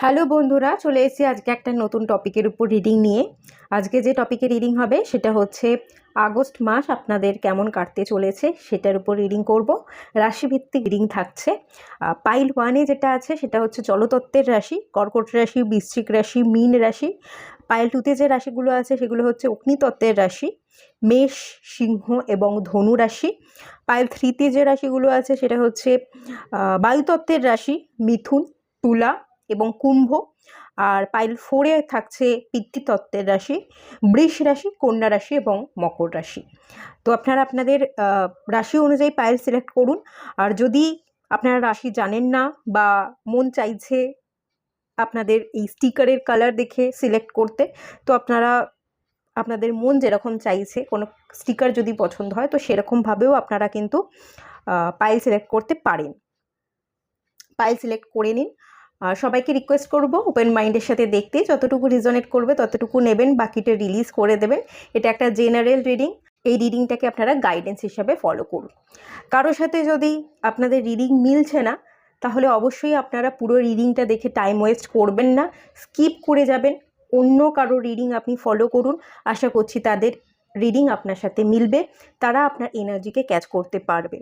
Hello বন্ধুরা, চলে এসেছি আজকে একটা নতুন টপিকের উপর রিডিং নিয়ে। আজকে যে টপিকে রিডিং হবে সেটা হচ্ছে আগস্ট মাস আপনাদের কেমন কাটতে চলেছে সেটার উপর রিডিং করব। রাশিভিত্তিক রিডিং থাকছে। পাইল ওয়ানে যেটা আছে সেটা হচ্ছে জলতত্ত্বের রাশি, কর্কট রাশি, বৃশ্চিক রাশি, মীন রাশি। পাইল টুতে যে রাশিগুলো আছে সেগুলো হচ্ছে অগ্নিতত্ত্বের রাশি, মেষ, সিংহ এবং ধনু রাশি। পাইল থ্রিতে যে রাশিগুলো আছে সেটা হচ্ছে বায়ুতত্ত্বের রাশি, মিথুন, তুলা এবং কুম্ভ। আর পাইল ফোরে থাকছে পিতৃতত্ত্বের রাশি, বৃষ রাশি, কন্যা রাশি এবং মকর রাশি। তো আপনারা আপনাদের রাশি অনুযায়ী পাইল সিলেক্ট করুন। আর যদি আপনারা রাশি জানেন না বা মন চাইছে আপনাদের এই স্টিকারের কালার দেখে সিলেক্ট করতে, তো আপনারা আপনাদের মন যেরকম চাইছে কোনো স্টিকার যদি পছন্দ হয় তো সেরকমভাবেও আপনারা কিন্তু পাইল সিলেক্ট করতে পারেন। পাইল সিলেক্ট করে নিন। সবাইকে রিকোয়েস্ট করব ওপেন মাইন্ডের সাথে দেখতে, যতটুকু রিজনেট করবে ততটুকু নেবেন, বাকিটা রিলিজ করে দেবেন। এটা একটা জেনারেল রিডিং। এই রিডিংটাকে আপনারা গাইডেন্স হিসাবে ফলো করুন। কারোর সাথে যদি আপনাদের রিডিং মিলছে না তাহলে অবশ্যই আপনারা পুরো রিডিংটা দেখে টাইম ওয়েস্ট করবেন না, স্কিপ করে যাবেন। অন্য কারো রিডিং আপনি ফলো করুন, আশা করছি তাদের রিডিং আপনার সাথে মিলবে, তারা আপনার এনার্জিকে ক্যাচ করতে পারবে।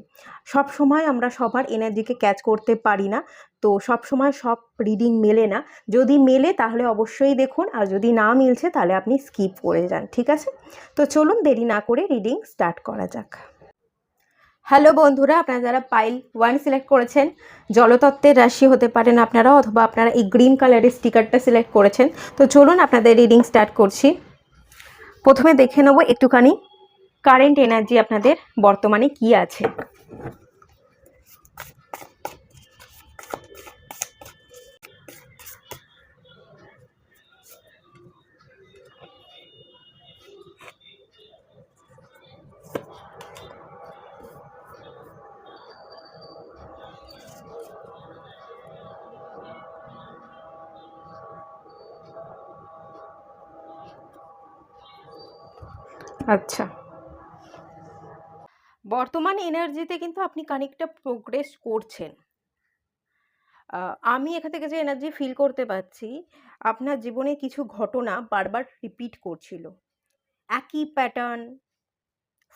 সব সময় আমরা সবার এনার্জিকে ক্যাচ করতে পারি না, তো সব সময় সব রিডিং মেলে না। যদি মেলে তাহলে অবশ্যই দেখুন, আর যদি না মিলছে তাহলে আপনি স্কিপ করে যান, ঠিক আছে? তো চলুন দেরি না করে রিডিং স্টার্ট করা যাক। হ্যালো বন্ধুরা, আপনারা যারা পাইল ওয়ান সিলেক্ট করেছেন, জলতত্ত্বের রাশি হতে পারেন আপনারা, অথবা আপনারা এই গ্রিন কালারের স্টিকারটা সিলেক্ট করেছেন। তো চলুন আপনাদের রিডিং স্টার্ট করছি। প্রথমে দেখে নেব একটুখানি কারেন্ট এনার্জি আপনাদের বর্তমানে কি আছে। আচ্ছা, বর্তমান এনার্জিতে কিন্তু আপনি খানিকটা প্রোগ্রেস করছেন। আমি এখান থেকে যে এনার্জি ফিল করতে পারছি, আপনার জীবনে কিছু ঘটনা বারবার রিপিট করছিল। একই প্যাটার্ন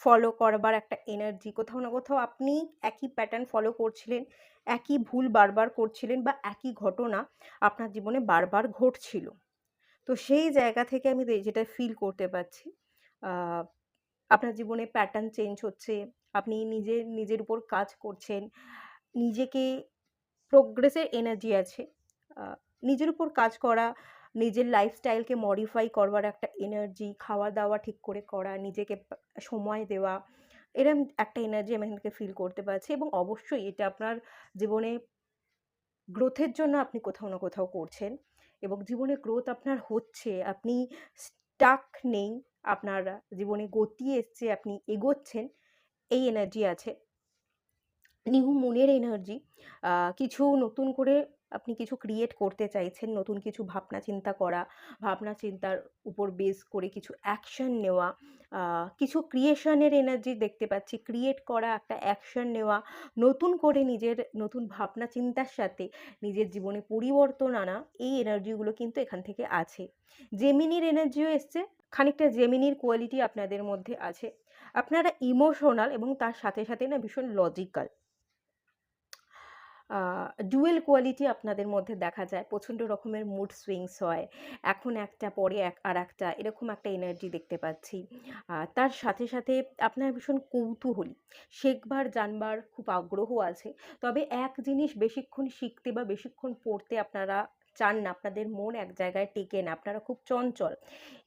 ফলো করবার একটা এনার্জি, কোথাও না কোথাও আপনি একই প্যাটার্ন ফলো করছিলেন, একই ভুল বারবার করছিলেন, বা একই ঘটনা আপনার জীবনে বারবার ঘটছিল। তো সেই জায়গা থেকে আমি যেটা ফিল করতে পারছি, আপনার জীবনে প্যাটার্ন চেঞ্জ হচ্ছে, আপনি নিজের উপর কাজ করছেন, নিজেকে প্রোগ্রেসের এনার্জি আছে, নিজের উপর কাজ করা, নিজের লাইফস্টাইলকে মডিফাই করবার একটা এনার্জি, খাওয়া দাওয়া ঠিক করে করা, নিজেকে সময় দেওয়া, এরম একটা এনার্জি আমি এখান থেকে ফিল করতে পারছি। এবং অবশ্যই এটা আপনার জীবনে গ্রোথের জন্য আপনি কোথাও না কোথাও করছেন, এবং জীবনে গ্রোথ আপনার হচ্ছে, আপনি স্টাক নেই, আপনার জীবনে গতি এসছে, আপনি এগোচ্ছেন, এই এনার্জি আছে। নিউ মুনের এনার্জি, কিছু নতুন করে আপনি কিছু ক্রিয়েট করতে চাইছেন, নতুন কিছু ভাবনা চিন্তা করা, ভাবনা চিন্তার উপর বেস করে কিছু অ্যাকশন নেওয়া, কিছু ক্রিয়েশনের এনার্জি দেখতে পাচ্ছি, ক্রিয়েট করা, একটা অ্যাকশন নেওয়া, নতুন করে নিজের নতুন ভাবনা চিন্তার সাথে নিজের জীবনে পরিবর্তন আনা, এই এনার্জিগুলো কিন্তু এখান থেকে আছে। জেমিনির এনার্জিও এসছে, খানিকটা জেমিনির কোয়ালিটি আপনাদের মধ্যে আছে। আপনারা ইমোশনাল এবং তার সাথে সাথে না ভীষণ লজিক্যাল, ডুয়েল কোয়ালিটি আপনাদের মধ্যে দেখা যায়। প্রচণ্ড রকমের মুড সুইংস হয়, এখন একটা পরে আর একটা, এরকম একটা এনার্জি দেখতে পাচ্ছি। তার সাথে সাথে আপনার ভীষণ কৌতূহলী, শেখবার জানবার খুব আগ্রহ আছে, তবে এক জিনিস বেশিক্ষণ শিখতে বা বেশিক্ষণ পড়তে আপনারা চান না, আপনাদের মন এক জায়গায় টেকে না, আপনারা খুব চঞ্চল।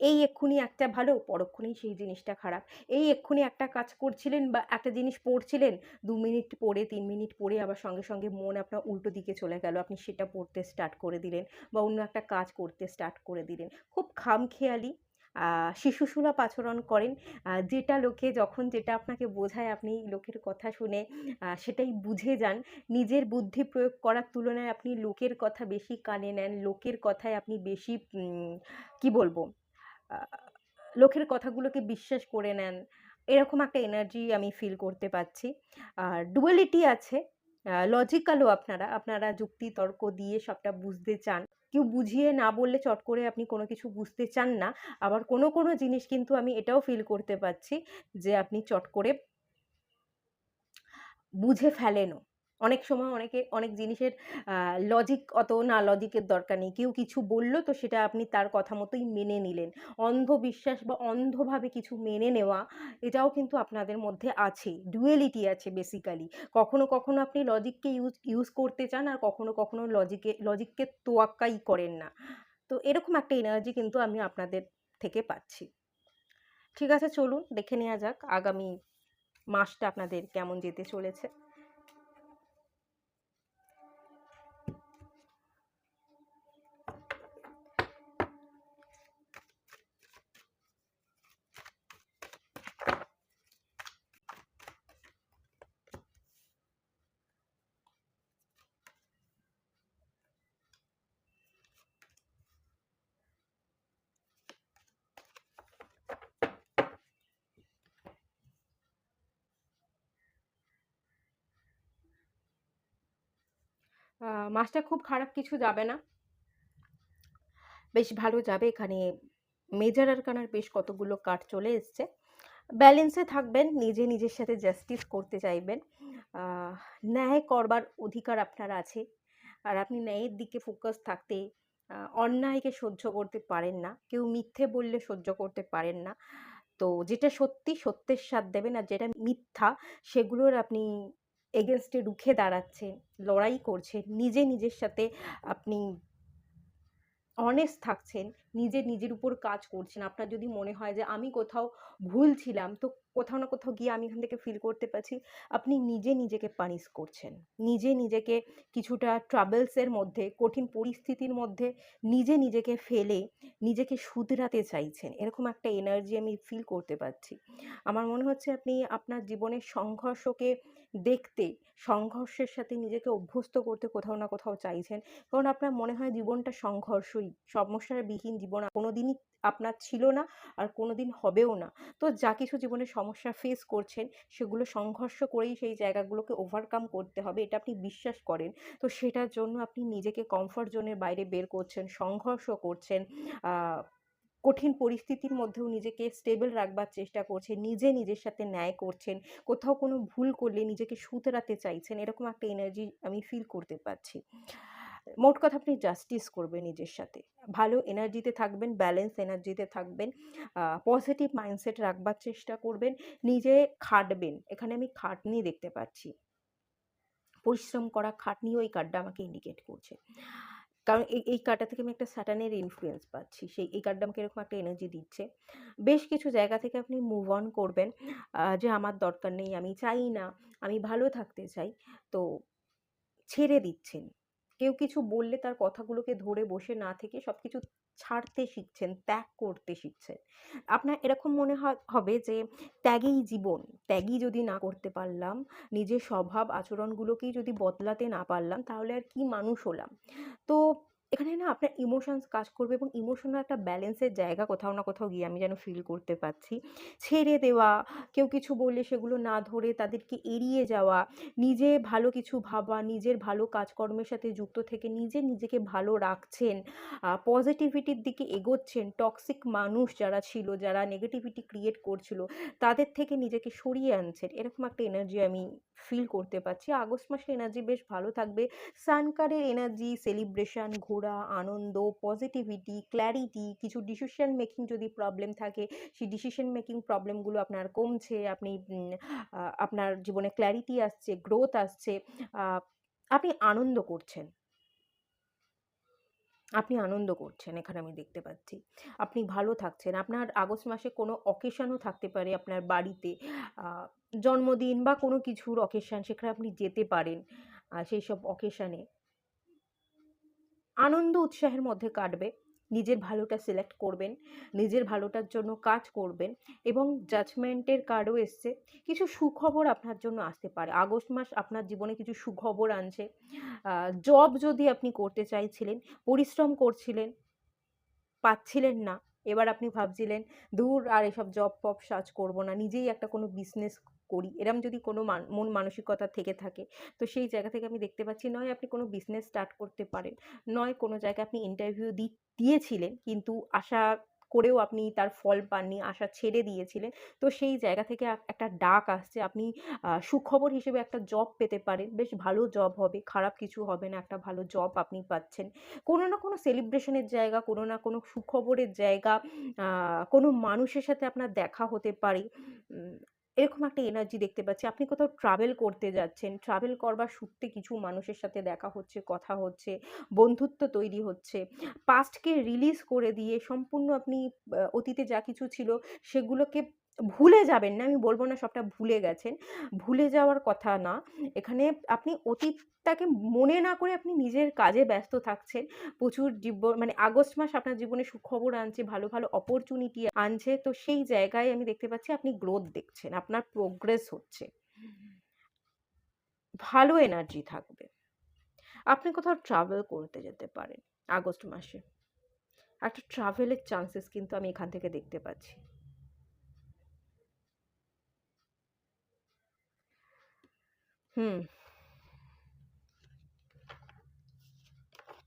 এই এক্ষুনি একটা ভালো, পরক্ষণেই সেই জিনিসটা খারাপ। এই এক্ষুনি একটা কাজ করছিলেন বা একটা জিনিস পড়ছিলেন, 2 মিনিট পড়ে 3 মিনিট পড়ে আবার সঙ্গে সঙ্গে মন আপনার উল্টো দিকে চলে গেল, আপনি সেটা পড়তে স্টার্ট করে দিলেন বা অন্য একটা কাজ করতে স্টার্ট করে দিলেন। খুব খামখেয়ালি, শিশুসুলভ আচরণ করেন। যেটা লোকে যখন যেটা আপনাকে বোঝায় আপনি লোকের কথা শুনে সেটাই বুঝে যান। নিজের বুদ্ধি প্রয়োগ করার তুলনায় আপনি লোকের কথা বেশি কানে নেন, লোকের কথায় আপনি বেশি কি বলবো, লোকের কথাগুলোকে বিশ্বাস করে নেন, এরকম একটা এনার্জি আমি ফিল করতে পারছি। আর ডুয়ালিটি আছে, লজিক্যালও, আপনারা যুক্তি তর্ক দিয়ে সবটা বুঝতে চান। কেউ বুঝিয়ে না বললে চট করে আপনি কোনো কিছু বুঝতে চান না। আবার কোনো কোনো জিনিস কিন্তু আমি এটাও ফিল করতে পারছি যে আপনি চট করে বুঝে ফেলেনও। অনেক সময় অনেক জিনিসের আ লজিক অত না লজিকের দরকার নেই। কেউ কিছু বলল তো সেটা আপনি তার কথা মতোই মেনে নিলেন। অন্ধবিশ্বাস বা অন্ধভাবে কিছু মেনে নেওয়া এটাও কিন্তু আপনাদের মধ্যে আছে। ডুয়ালিটি আছে বেসিক্যালি। কখনো, কখনো আপনি লজিককে ইউজ করতে চান আর কখনো, কখনো লজিককে তোয়াক্কাই করেন না। তো এরকম একটা এনার্জি কিন্তু আমি আপনাদের থেকে পাচ্ছি। ঠিক আছে, চলুন দেখে নেওয়া যাক আগামী মাসটা আপনাদের কেমন যেতে চলেছে। মাসটা খুব খারাপ কিছু যাবে না। বেশ ভালো যাবে। এখানে মেজর আরকানার বেশ কতগুলো কার্ড চলে এসছে। ব্যালেন্সে থাকবেন, নিজের সাথে জাস্টিস করতে চাইবেন। আ ন্যায় করবার অধিকার আপনার আছে। আর আপনি ন্যায়ের দিকে ফোকাস থাকতে অন্যায়কে সহ্য করতে পারেন না। কেউ মিথ্যে বললে সহ্য করতে পারেন না। তো যেটা সত্যি, সত্যের সাথ দেবেন। আর যেটা মিথ্যা সেগুলোর আপনি এগেইনস্ট এ রুখে দাঁড়াচ্ছেন, লড়াই করছেন। নিজের সাথে আপনি অনেস্ট থাকছেন, নিজের উপর কাজ করছেন। আপনার যদি মনে হয় যে আমি কোথাও ভুল ছিলাম, তো কোথাও না কোথাও গিয়ে আমি এখান থেকে ফিল করতে পারছি আপনি নিজেকে পানিশ করছেন। নিজেকে কিছুটা ট্রাবলস এর মধ্যে, কঠিন পরিস্থিতির মধ্যে নিজেকে ফেলে নিজেকে শুধরাতে চাইছেন। এরকম একটা এনার্জি আমি ফিল করতে পারছি। আমার মনে হচ্ছে আপনি আপনার জীবনের সংঘর্ষকে দেখতে, সংঘর্ষের সাথে নিজেকে অভ্যস্ত করতে কোথাও না কোথাও চাইছেন। কারণ আপনার মনে হয় জীবনটা সংঘর্ষই। সমস্যাবিহীন জীবন কোনোদিনই আপনার ছিল না আর কোনোদিন হবেও না। তো যা কিছু জীবনে সমস্যা ফেস করছেন সেগুলো সংঘর্ষ করেই সেই জায়গাগুলোকে ওভারকাম করতে হবে এটা আপনি বিশ্বাস করেন। তো সেটার জন্য আপনি নিজেকে কমফর্ট জোনের বাইরে বের করছেন, সংঘর্ষ করছেন। আ কঠিন পরিস্থিতির মধ্যেও নিজেকে স্টেবল রাখবার চেষ্টা করছেন, নিজের সাথে ন্যায় করছেন। কোথাও কোনো ভুল করলে নিজেকে শুধরাতে চাইছেন। এরকম একটা এনার্জি আমি ফিল করতে পারছি। মোট কথা আপনি জাস্টিস করবেন নিজের সাথে। ভালো এনার্জিতে থাকবেন, ব্যালেন্স এনার্জিতে থাকবেন। পজিটিভ মাইন্ডসেট রাখবার চেষ্টা করবেন। নিজে খাটবেন। এখানে আমি খাটনি দেখতে পাচ্ছি। পরিশ্রম করা খাটনিও এই কার্ডটা আমাকে ইন্ডিকেট করছে। কারণ এই কার্ডটা থেকে আমি একটা স্যাটার্নের ইনফ্লুয়েন্স পাচ্ছি। এই কার্ডটা আমাকে এরকম একটা এনার্জি দিচ্ছে। বেশ কিছু জায়গা থেকে আপনি মুভ অন করবেন। যে আমার দরকার নেই, আমি চাই না, আমি ভালো থাকতে চাই। তো ছেড়ে দিচ্ছেন। কেউ কিছু বললে তার কথাগুলোকে ধরে বসে না থেকে সবকিছু ছাড়তে শিখছেন, ত্যাগ করতে শিখছেন। আপনার এরকম মনে হবে যে ত্যাগেই জীবন। ত্যাগই যদি না করতে পারলাম, নিজের স্বভাব আচরণগুলোকেই যদি বদলাতে না পারলাম, তাহলে আর কি মানুষ হলাম? তো এখানে না আপনার ইমোশনস কাজ করবে এবং ইমোশনাল একটা ব্যালেন্সের জায়গা কোথাও না কোথাও গিয়ে আমি যেন ফিল করতে পারছি। ছেড়ে দেওয়া, কেউ কিছু বললে সেগুলো না ধরে তাদেরকে এড়িয়ে যাওয়া, নিজে ভালো কিছু ভাবা, নিজের ভালো কাজকর্মের সাথে যুক্ত থেকে নিজেকে ভালো রাখছেন, পজিটিভিটির দিকে এগোচ্ছেন। টক্সিক মানুষ যারা ছিল, যারা নেগেটিভিটি ক্রিয়েট করছিল, তাদের থেকে নিজেকে সরিয়ে আনছেন। এরকম একটা এনার্জি আমি ফিল করতে পারছি। আগস্ট মাসের এনার্জি বেশ ভালো থাকবে। সান কার্ডের এনার্জি সেলিব্রেশন, ঘোরা, আনন্দ, পজিটিভিটি, ক্ল্যারিটি, কিছু ডিসিশন মেকিং যদি প্রবলেম থাকে, সেই ডিসিশন মেকিং প্রবলেমগুলো আপনার কমছে। আপনি আপনার জীবনে ক্ল্যারিটি আসছে, গ্রোথ আসছে। আ আপনি আনন্দ করছেন। আপনি আনন্দ করছেন এখানে আমি দেখতে পাচ্ছি। আপনি ভালো থাকছেন। আপনার আগস্ট মাসে কোনো অকেশনও থাকতে পারে আপনার বাড়িতে। আ জন্মদিন বা কোনো কিছুর অকেশন সেখানে আপনি যেতে পারেন। সেইসব অকেশনে আনন্দ উৎসাহের মধ্যে কাটবে। নিজের ভালোটা সিলেক্ট করবেন, নিজের ভালোটার জন্য কাজ করবেন এবং জাজমেন্টের কার্ডও এসছে। কিছু সুখবর আপনার জন্য আসতে পারে। আগস্ট মাস আপনার জীবনে কিছু সুখবর আনছে। জব যদি আপনি করতে চাইছিলেন, পরিশ্রম করছিলেন, পাচ্ছিলেন না। এবার আপনি ভাবছিলেন, "ধুর আর এসব জব-ফব সার্চ করব না। নিজেই একটা কোনো বিজনেস করি, এরম যদি কোনো মন মানসিকতা থেকে থাকে, তো সেই জায়গা থেকে আমি দেখতে পাচ্ছি নয় আপনি কোনো বিজনেস স্টার্ট করতে পারেন, নয় কোনো জায়গায় আপনি ইন্টারভিউ দিয়েছিলেন কিন্তু আশা করেও আপনি তার ফল পাননি, আশা ছেড়ে দিয়েছিলেন। তো সেই জায়গা থেকে একটা ডাক আসছে, আপনি সুখবর হিসেবে একটা জব পেতে পারেন, বেশ ভালো জব হবে, খারাপ কিছু হবে না, একটা ভালো জব আপনি পাচ্ছেন। কোনো না কোনো সেলিব্রেশনের জায়গা, কোনো না কোনো সুখবরের জায়গা, কোনো মানুষের সাথে আপনার দেখা হতে পারে, এরকম একটা এনার্জি দেখতে পাচ্ছি। আপনি কোথাও ট্রাভেল করতে যাচ্ছেন, ট্রাভেল করবার সূত্রে কিছু মানুষের সাথে দেখা হচ্ছে, কথা হচ্ছে, বন্ধুত্ব তৈরি হচ্ছে। পাস্টকে রিলিজ করে দিয়ে সম্পূর্ণ আপনি অতীতে যা কিছু ছিল সেগুলোকে ভুলে যাবেন না, আমি বলবো না সবটা ভুলে গেছেন, ভুলে যাওয়ার কথা না। এখানে আপনি অতীতটাকে মনে না করে আপনি নিজের কাজে ব্যস্ত থাকছেন। প্রচুর মানে আগস্ট মাস আপনার জীবনে সুখবর আনছে, ভালো ভালো অপরচুনিটি আনছে। তো সেই জায়গায় আমি দেখতে পাচ্ছি আপনি গ্রোথ দেখছেন, আপনার প্রোগ্রেস হচ্ছে, ভালো এনার্জি থাকবে। আপনি কোথাও ট্রাভেল করতে যেতে পারেন আগস্ট মাসে, একটা ট্রাভেলের চান্সেস কিন্তু আমি এখান থেকে দেখতে পাচ্ছি। হুম,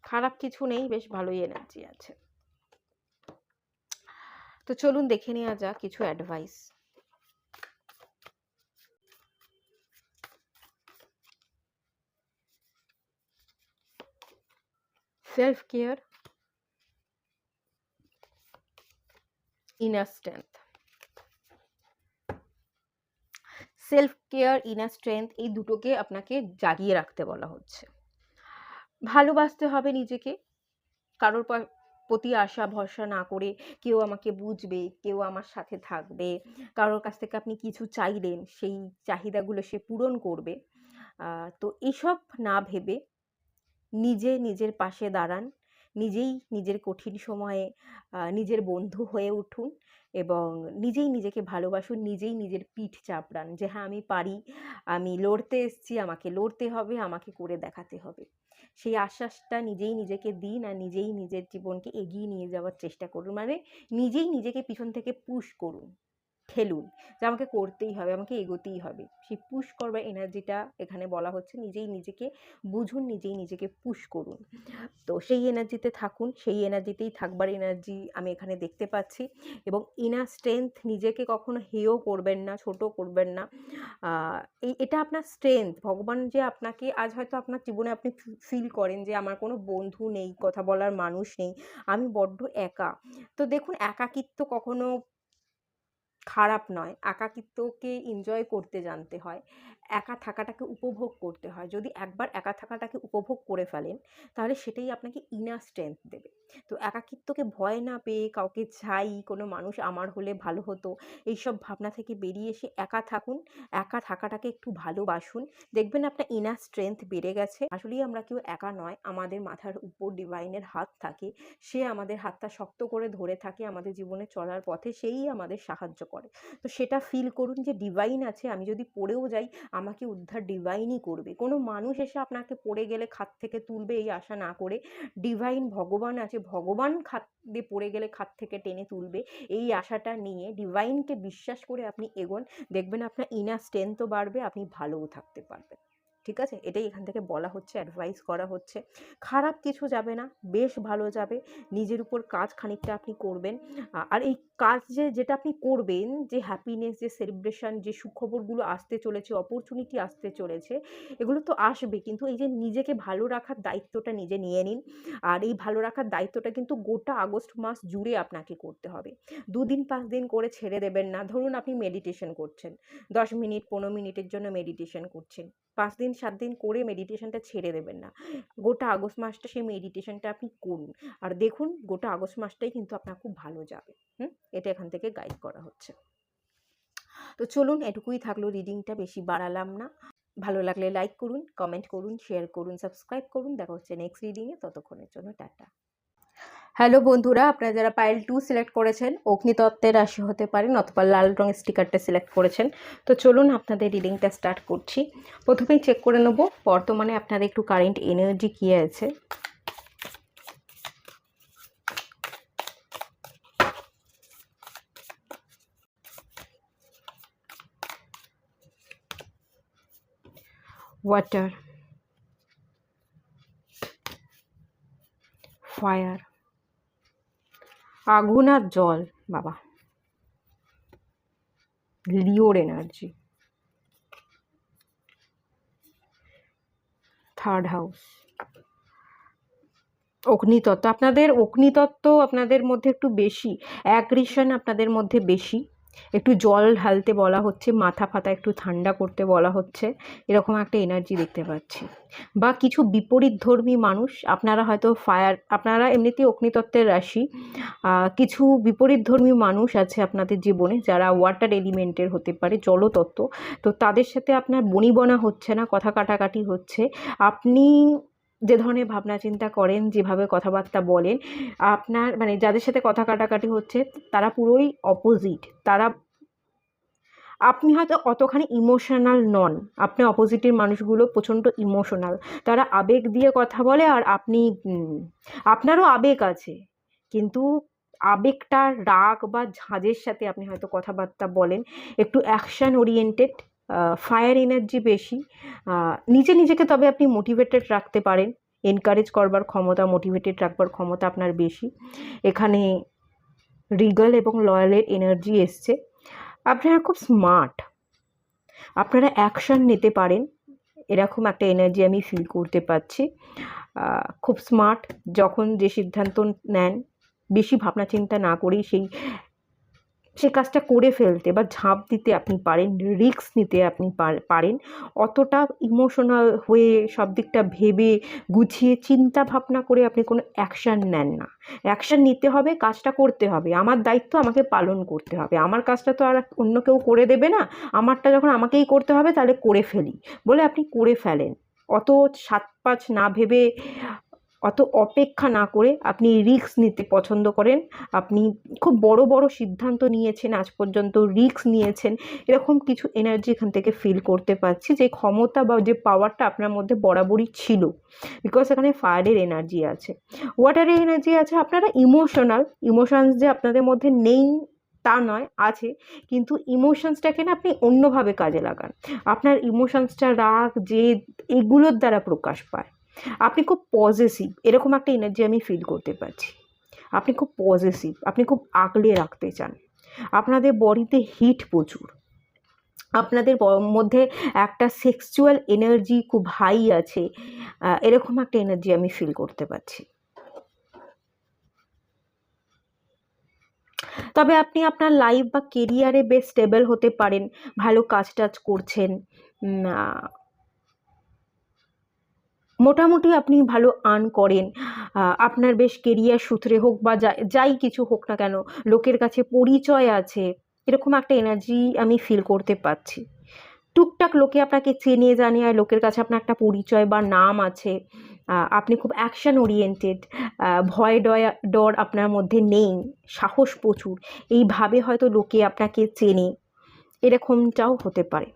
খারাপ কিছু নেই, বেশ ভালোই এনার্জি আছে। তো চলুন দেখে নেওয়া যাক কিছু advice. Self care, inner strength. Self care, inner strength, এই দুটোকে আপনাকে জাগিয়ে রাখতে বলা হচ্ছে। ভালোবাসতে হবে নিজেকে, কারোর প্রতি আশা ভরসা না করে, কেউ আমাকে বুঝবে, কেউ আমার সাথে থাকবে, কারোর কাছ থেকে আপনি কিছু চাইলেন, সেই চাহিদাগুলো সে পূরণ করবে, তো এসব না ভেবে নিজে নিজের পাশে দাঁড়ান, নিজেই নিজের কঠিন সময়ে নিজের বন্ধু হয়ে উঠুন এবং নিজেই নিজেকে ভালোবাসুন, নিজেই নিজের পিঠ চাপড়ান যে হ্যাঁ আমি পারি, আমি লড়তে এসেছি, আমাকে লড়তে হবে, আমাকে করে দেখাতে হবে। সেই আশ্বাসটা নিজেই নিজেকে দিন আর নিজেই নিজের জীবনকে এগিয়ে নিয়ে যাওয়ার চেষ্টা করুন, মানে নিজেই নিজেকে পিছন থেকে পুশ করুন, ঠেলুন যে আমাকে করতেই হবে, আমাকে এগোতেই হবে। সেই পুশ করবার এনার্জিটা এখানে বলা হচ্ছে, নিজেই নিজেকে বুঝুন, নিজেই নিজেকে পুশ করুন। তো সেই এনার্জিতে থাকুন, সেই এনার্জিতেই থাকবার এনার্জি আমি এখানে দেখতে পাচ্ছি। এবং ইনার স্ট্রেংথ, নিজেকে কখনো হেয় করবেন না, ছোট করবেন না। এটা আপনার স্ট্রেংথ। ভগবান যে আপনাকে আজ হয়তো আপনার জীবনে আপনি ফিল করেন যে আমার কোনো বন্ধু নেই, কথা বলার মানুষ নেই, আমি বড্ড একা। তো দেখুন, একাকিত্ব কখনো খারাপ নয়, একাকিত্বকে এনজয় করতে জানতে হয়, একা থাকাটাকে উপভোগ করতে হয়। যদি একবার একা থাকাটাকে উপভোগ করে ফেলেন, তাহলে সেটাই আপনাকে ইনার স্ট্রেংথ দেবে। তো একাকিত্বকে ভয় না পেয়ে, কাউকে চাই, কোনো মানুষ আমার হলে ভালো হতো, এইসব ভাবনা থেকে বেরিয়ে এসে একা থাকুন, একা থাকাটাকে একটু ভালোবাসুন, দেখবেন আপনার ইনার স্ট্রেংথ বেড়ে গেছে। আসলেই আমরা কেউ একা নয়, আমাদের মাথার উপর ডিভাইনের হাত থাকে, সে আমাদের হাতটা শক্ত করে ধরে থাকে, আমাদের জীবনে চলার পথে সেই আমাদের সাহায্য করে। তো সেটা ফিল করুন যে ডিভাইন আছে, আমি যদি পড়েও যাই আমাকে উদ্ধার ডিভাইনই করবে। কোনো মানুষ এসে আপনাকে পড়ে গেলে খাত থেকে তুলবে এই আশা না করে, ডিভাইন ভগবান আছে, ভগবান খাত দিয়ে পড়ে গেলে খাত থেকে টেনে তুলবে, এই আশাটা নিয়ে ডিভাইনকে বিশ্বাস করে আপনি এগোন, দেখবেন আপনার ইনার স্ট্রেংথও বাড়বে, আপনি ভালোও থাকতে পারবেন। ঠিক আছে, এটাই এখান থেকে বলা হচ্ছে, অ্যাডভাইস করা হচ্ছে। খারাপ কিছু যাবে না, বেশ ভালো যাবে। নিজের উপর কাজ খানিকটা আপনি করবেন, আর এই কাজ যেটা আপনি করবেন, যে হ্যাপিনেস, যে সেলিব্রেশন, যে সুখবরগুলো আসতে চলেছে, অপরচুনিটি আসতে চলেছে, এগুলো তো আসবে, কিন্তু এই যে নিজেকে ভালো রাখার দায়িত্বটা নিজে নিয়ে নিন। আর এই ভালো রাখার দায়িত্বটা কিন্তু গোটা আগস্ট মাস জুড়ে আপনাকে করতে হবে। 2 দিন 5 দিন করে ছেড়ে দেবেন না। ধরুন আপনি মেডিটেশন করছেন, 10 মিনিট 15 মিনিটের জন্য মেডিটেশন করছেন, 5 দিন 7 দিন করে মেডিটেশনটা ছেড়ে দেবেন না। গোটা আগস্ট মাসটা সেই মেডিটেশনটা আপনি করুন, আর দেখুন গোটা আগস্ট মাসটাই কিন্তু আপনার খুব ভালো যাবে। এটা এখান থেকে গাইড করা হচ্ছে। তো চলুন, এটুকুই থাকলো রিডিংটা, বেশি বাড়ালাম না। ভালো লাগলে লাইক করুন, কমেন্ট করুন, শেয়ার করুন, সাবস্ক্রাইব করুন। দেখা হচ্ছে নেক্সট রিডিংয়ে, ততক্ষণের জন্য টাটা। হ্যালো বন্ধুরা, আপনারা যারা পাইল 2 সিলেক্ট করেছেন, অগ্নিতত্ত্বের রাশি হতে পারেন, অথবা লাল রঙের স্টিকারটা সিলেক্ট করেছেন। তো চলুন আপনাদের রিডিংটা স্টার্ট করছি। প্রথমেই চেক করে নেব বর্তমানে আপনাদের একটু কারেন্ট এনার্জি কী আছে। ওয়াটার, ফায়ার, আগুন আর জল, বাবা, লিওর এনার্জি, থার্ড হাউস, অগ্নিতত্ত্ব। অগ্নিতত্ত্ব আপনাদের মধ্যে একটু বেশি, অ্যাগ্রেশন আপনাদের মধ্যে বেশি, একটু জল ঢালতে বলা হচ্ছে, মাথা ফাতা একটু ঠান্ডা করতে বলা হচ্ছে, এরকম একটা এনার্জি দেখতে পাচ্ছি। বা কিছু বিপরীতধর্মী মানুষ, আপনারা হয়তো ফায়ার, আপনারা এমনিতেই অগ্নিতত্ত্বের রাশি, কিছু বিপরীতধর্মী মানুষ আছে আপনাদের জীবনে যারা ওয়াটার এলিমেন্টের হতে পারে, জলতত্ত্ব। তো তাদের সাথে আপনার বনিবনা হচ্ছে না, কথা কাটাকাটি হচ্ছে। আপনি যে ধরনের ভাবনা চিন্তা করেন, যেভাবে কথাবার্তা বলেন, আপনার মানে যাদের সাথে কথা কাটাকাটি হচ্ছে তারা পুরোই অপোজিট। আপনি হয়তো অতখানি ইমোশনাল নন, আপনার অপোজিটের মানুষগুলো প্রচণ্ড ইমোশনাল, তারা আবেগ দিয়ে কথা বলে, আর আপনি আপনারও আবেগ আছে, কিন্তু আবেগটা রাগ বা ঝাঁজের সাথে আপনি হয়তো কথাবার্তা বলেন, একটু অ্যাকশান ওরিয়েন্টেড, ফায়ার এনার্জি বেশি। নিজেকে তবে আপনি মোটিভেটেড রাখতে পারেন, এনকারেজ করবার ক্ষমতা, মোটিভেটেড রাখবার ক্ষমতা আপনার বেশি। এখানে রিগাল এবং লয়ালের এনার্জি এসছে। আপনারা খুব স্মার্ট, আপনারা অ্যাকশান নিতে পারেন, এরকম একটা এনার্জি আমি ফিল করতে পারছি। খুব স্মার্ট, যখন যে সিদ্ধান্ত নেন বেশি ভাবনা চিন্তা না করেই সেই কাজটা করে ফেলতে বা ঝাঁপ দিতে আপনি পারেন, রিস্ক নিতে আপনি পারেন। অতটা ইমোশনাল হয়ে সব দিকটা ভেবে গুছিয়ে চিন্তা ভাবনা করে আপনি কোনো অ্যাকশান নেন না। অ্যাকশান নিতে হবে, কাজটা করতে হবে, আমার দায়িত্ব আমাকে পালন করতে হবে, আমার কাজটা তো আর অন্য কেউ করে দেবে না, আমারটা যখন আমাকেই করতে হবে তাহলে করে ফেলি বলে আপনি করে ফেলেন। অত 7-5 না ভেবে, অত অপেক্ষা না করে আপনি রিস্ক নিতে পছন্দ করেন। আপনি খুব বড় বড় সিদ্ধান্ত নিয়েছেন, আজ পর্যন্ত রিস্ক নিয়েছেন, এরকম কিছু এনার্জি এখান থেকে ফিল করতে পারছি, যে ক্ষমতা বা যে পাওয়ারটা আপনার মধ্যে বরাবরই ছিল। বিকজ এখানে ফায়ারের এনার্জি আছে, ওয়াটারের এনার্জি আছে। আপনারা ইমোশনস যে আপনাদের মধ্যে নেই তা নয়, আছে, কিন্তু ইমোশনসটাকে না আপনি অন্যভাবে কাজে লাগান। আপনার ইমোশনসটা রাগ, জেদ, এগুলোর দ্বারা প্রকাশ পায়। আপনি খুব পজেসিভ, এরকম একটা এনার্জি আমি ফিল করতে পারছি। আপনি খুব পজেসিভ, আপনি খুব আগলে রাখতে চান, আপনাদের বডিতে হিট প্রচুর, আপনাদের মধ্যে একটা সেক্সুয়াল এনার্জি খুব হাই আছে, এরকম একটা এনার্জি আমি ফিল করতে পারছি। তবে আপনি আপনার লাইফ বা কেরিয়ারে বেশ স্টেবল হতে পারেন, ভালো কাজ টাজ করছেন, মোটামুটি আপনি ভালো আর্ন করেন, আপনার বেশ কেরিয়ার সূত্রে হোক বা যাই কিছু হোক না কেন, লোকের কাছে পরিচয় আছে, এরকম একটা এনার্জি আমি ফিল করতে পারছি। টুকটাক লোকে আপনাকে চেনে জানে, আর লোকের কাছে আপনার একটা পরিচয় বা নাম আছে। আপনি খুব অ্যাকশন ওরিয়েন্টেড, ভয় ডর আপনার মধ্যে নেই, সাহস প্রচুর, এইভাবে হয়তো লোকে আপনাকে চেনে, এরকমটাও হতে পারে।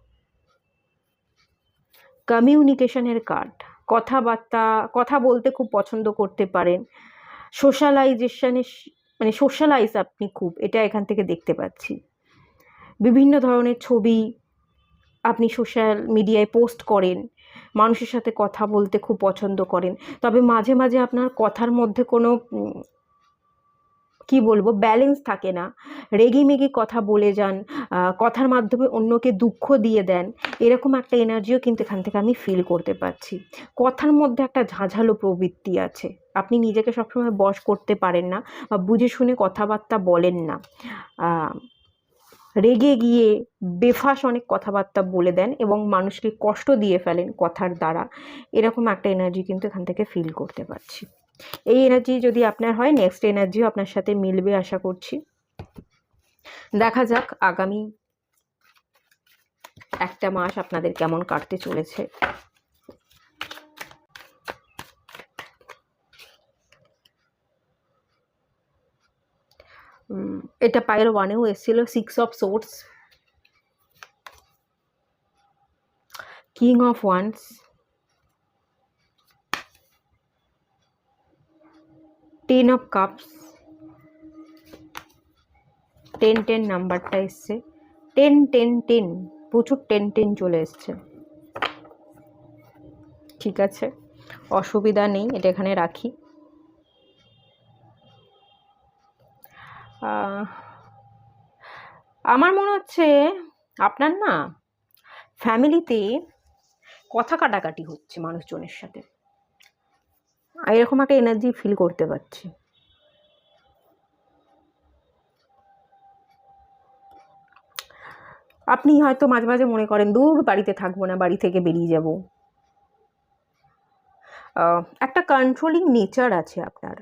কমিউনিকেশনের কার্ড, কথাবার্তা, কথা বলতে খুব পছন্দ করতে পারেন, সোশ্যালাইজেশনে মানে সোশ্যালাইজ আপনি খুব, এটা এখান থেকে দেখতে পাচ্ছি। বিভিন্ন ধরনের ছবি আপনি সোশ্যাল মিডিয়ায় পোস্ট করেন, মানুষের সাথে কথা বলতে খুব পছন্দ করেন। তবে মাঝে মাঝে আপনার কথার মধ্যে কোনো কি বলবো ব্যালেন্স থাকে না, রেগিমেগি কথা বলে যান, কথার মাধ্যমে অন্যকে দুঃখ দিয়ে দেন, এরকম একটা এনার্জিও কিন্তু এখান থেকে আমি ফিল করতে পারছি। কথার মধ্যে একটা ঝাঁঝালো প্রবৃত্তি আছে, আপনি নিজেকে সবসময় বশ করতে পারেন না বা বুঝে শুনে কথাবার্তা বলেন না, রেগে গিয়ে বেফাস অনেক কথাবার্তা বলে দেন এবং মানুষকে কষ্ট দিয়ে ফেলেন কথার দ্বারা, এরকম একটা এনার্জি কিন্তু এখান থেকে ফিল করতে পারছি। এই এনার্জি যদি আপনার হয়, নেক্সট এনার্জিও আপনার সাথে মিলবে আশা করছি। দেখা যাক আগামী একটা মাস আপনাদের কেমন কাটতে চলেছে। এটা পায়ের 1-এও এসেছিল, 6 of swords, king of wands, 10 of cups, 10-10 নাম্বারটা এসছে, 10-10-10, প্রচুর 10-10 চলে এসছে। ঠিক আছে, অসুবিধা নেই, এটা এখানে রাখি। আমার মনে হচ্ছে আপনার না ফ্যামিলিতে কথা কাটাকাটি হচ্ছে মানুষজনের সাথে, এরকম একটা এনার্জি ফিল করতে পারছি। আপনি হয়তো মাঝে মাঝে মনে করেন দূর বাড়িতে থাকবো না, বাড়ি থেকে বেরিয়ে যাব। একটা কন্ট্রোলিং নেচার আছে আপনার।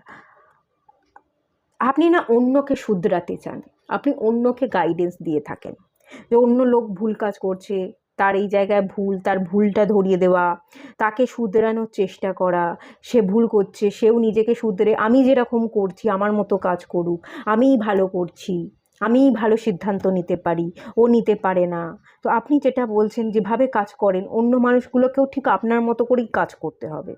আপনি না অন্যকে শুধরাতে চান, আপনি অন্যকে গাইডেন্স দিয়ে থাকেন, যে অন্য লোক ভুল কাজ করছে, তার এই জায়গায় ভুল, তার ভুলটা ধরিয়ে দেওয়া, তাকে শুধরানোর চেষ্টা করা। সে ভুল করছে, সেও নিজেকে শুধরে আমি যেরকম করছি আমার মতো কাজ করুক, আমিই ভালো করছি, আমিই ভালো সিদ্ধান্ত নিতে পারি, ও নিতে পারে না। তো আপনি যেটা বলছেন যেভাবে কাজ করেন, অন্য মানুষগুলোকেও ঠিক আপনার মতো করেই কাজ করতে হবে।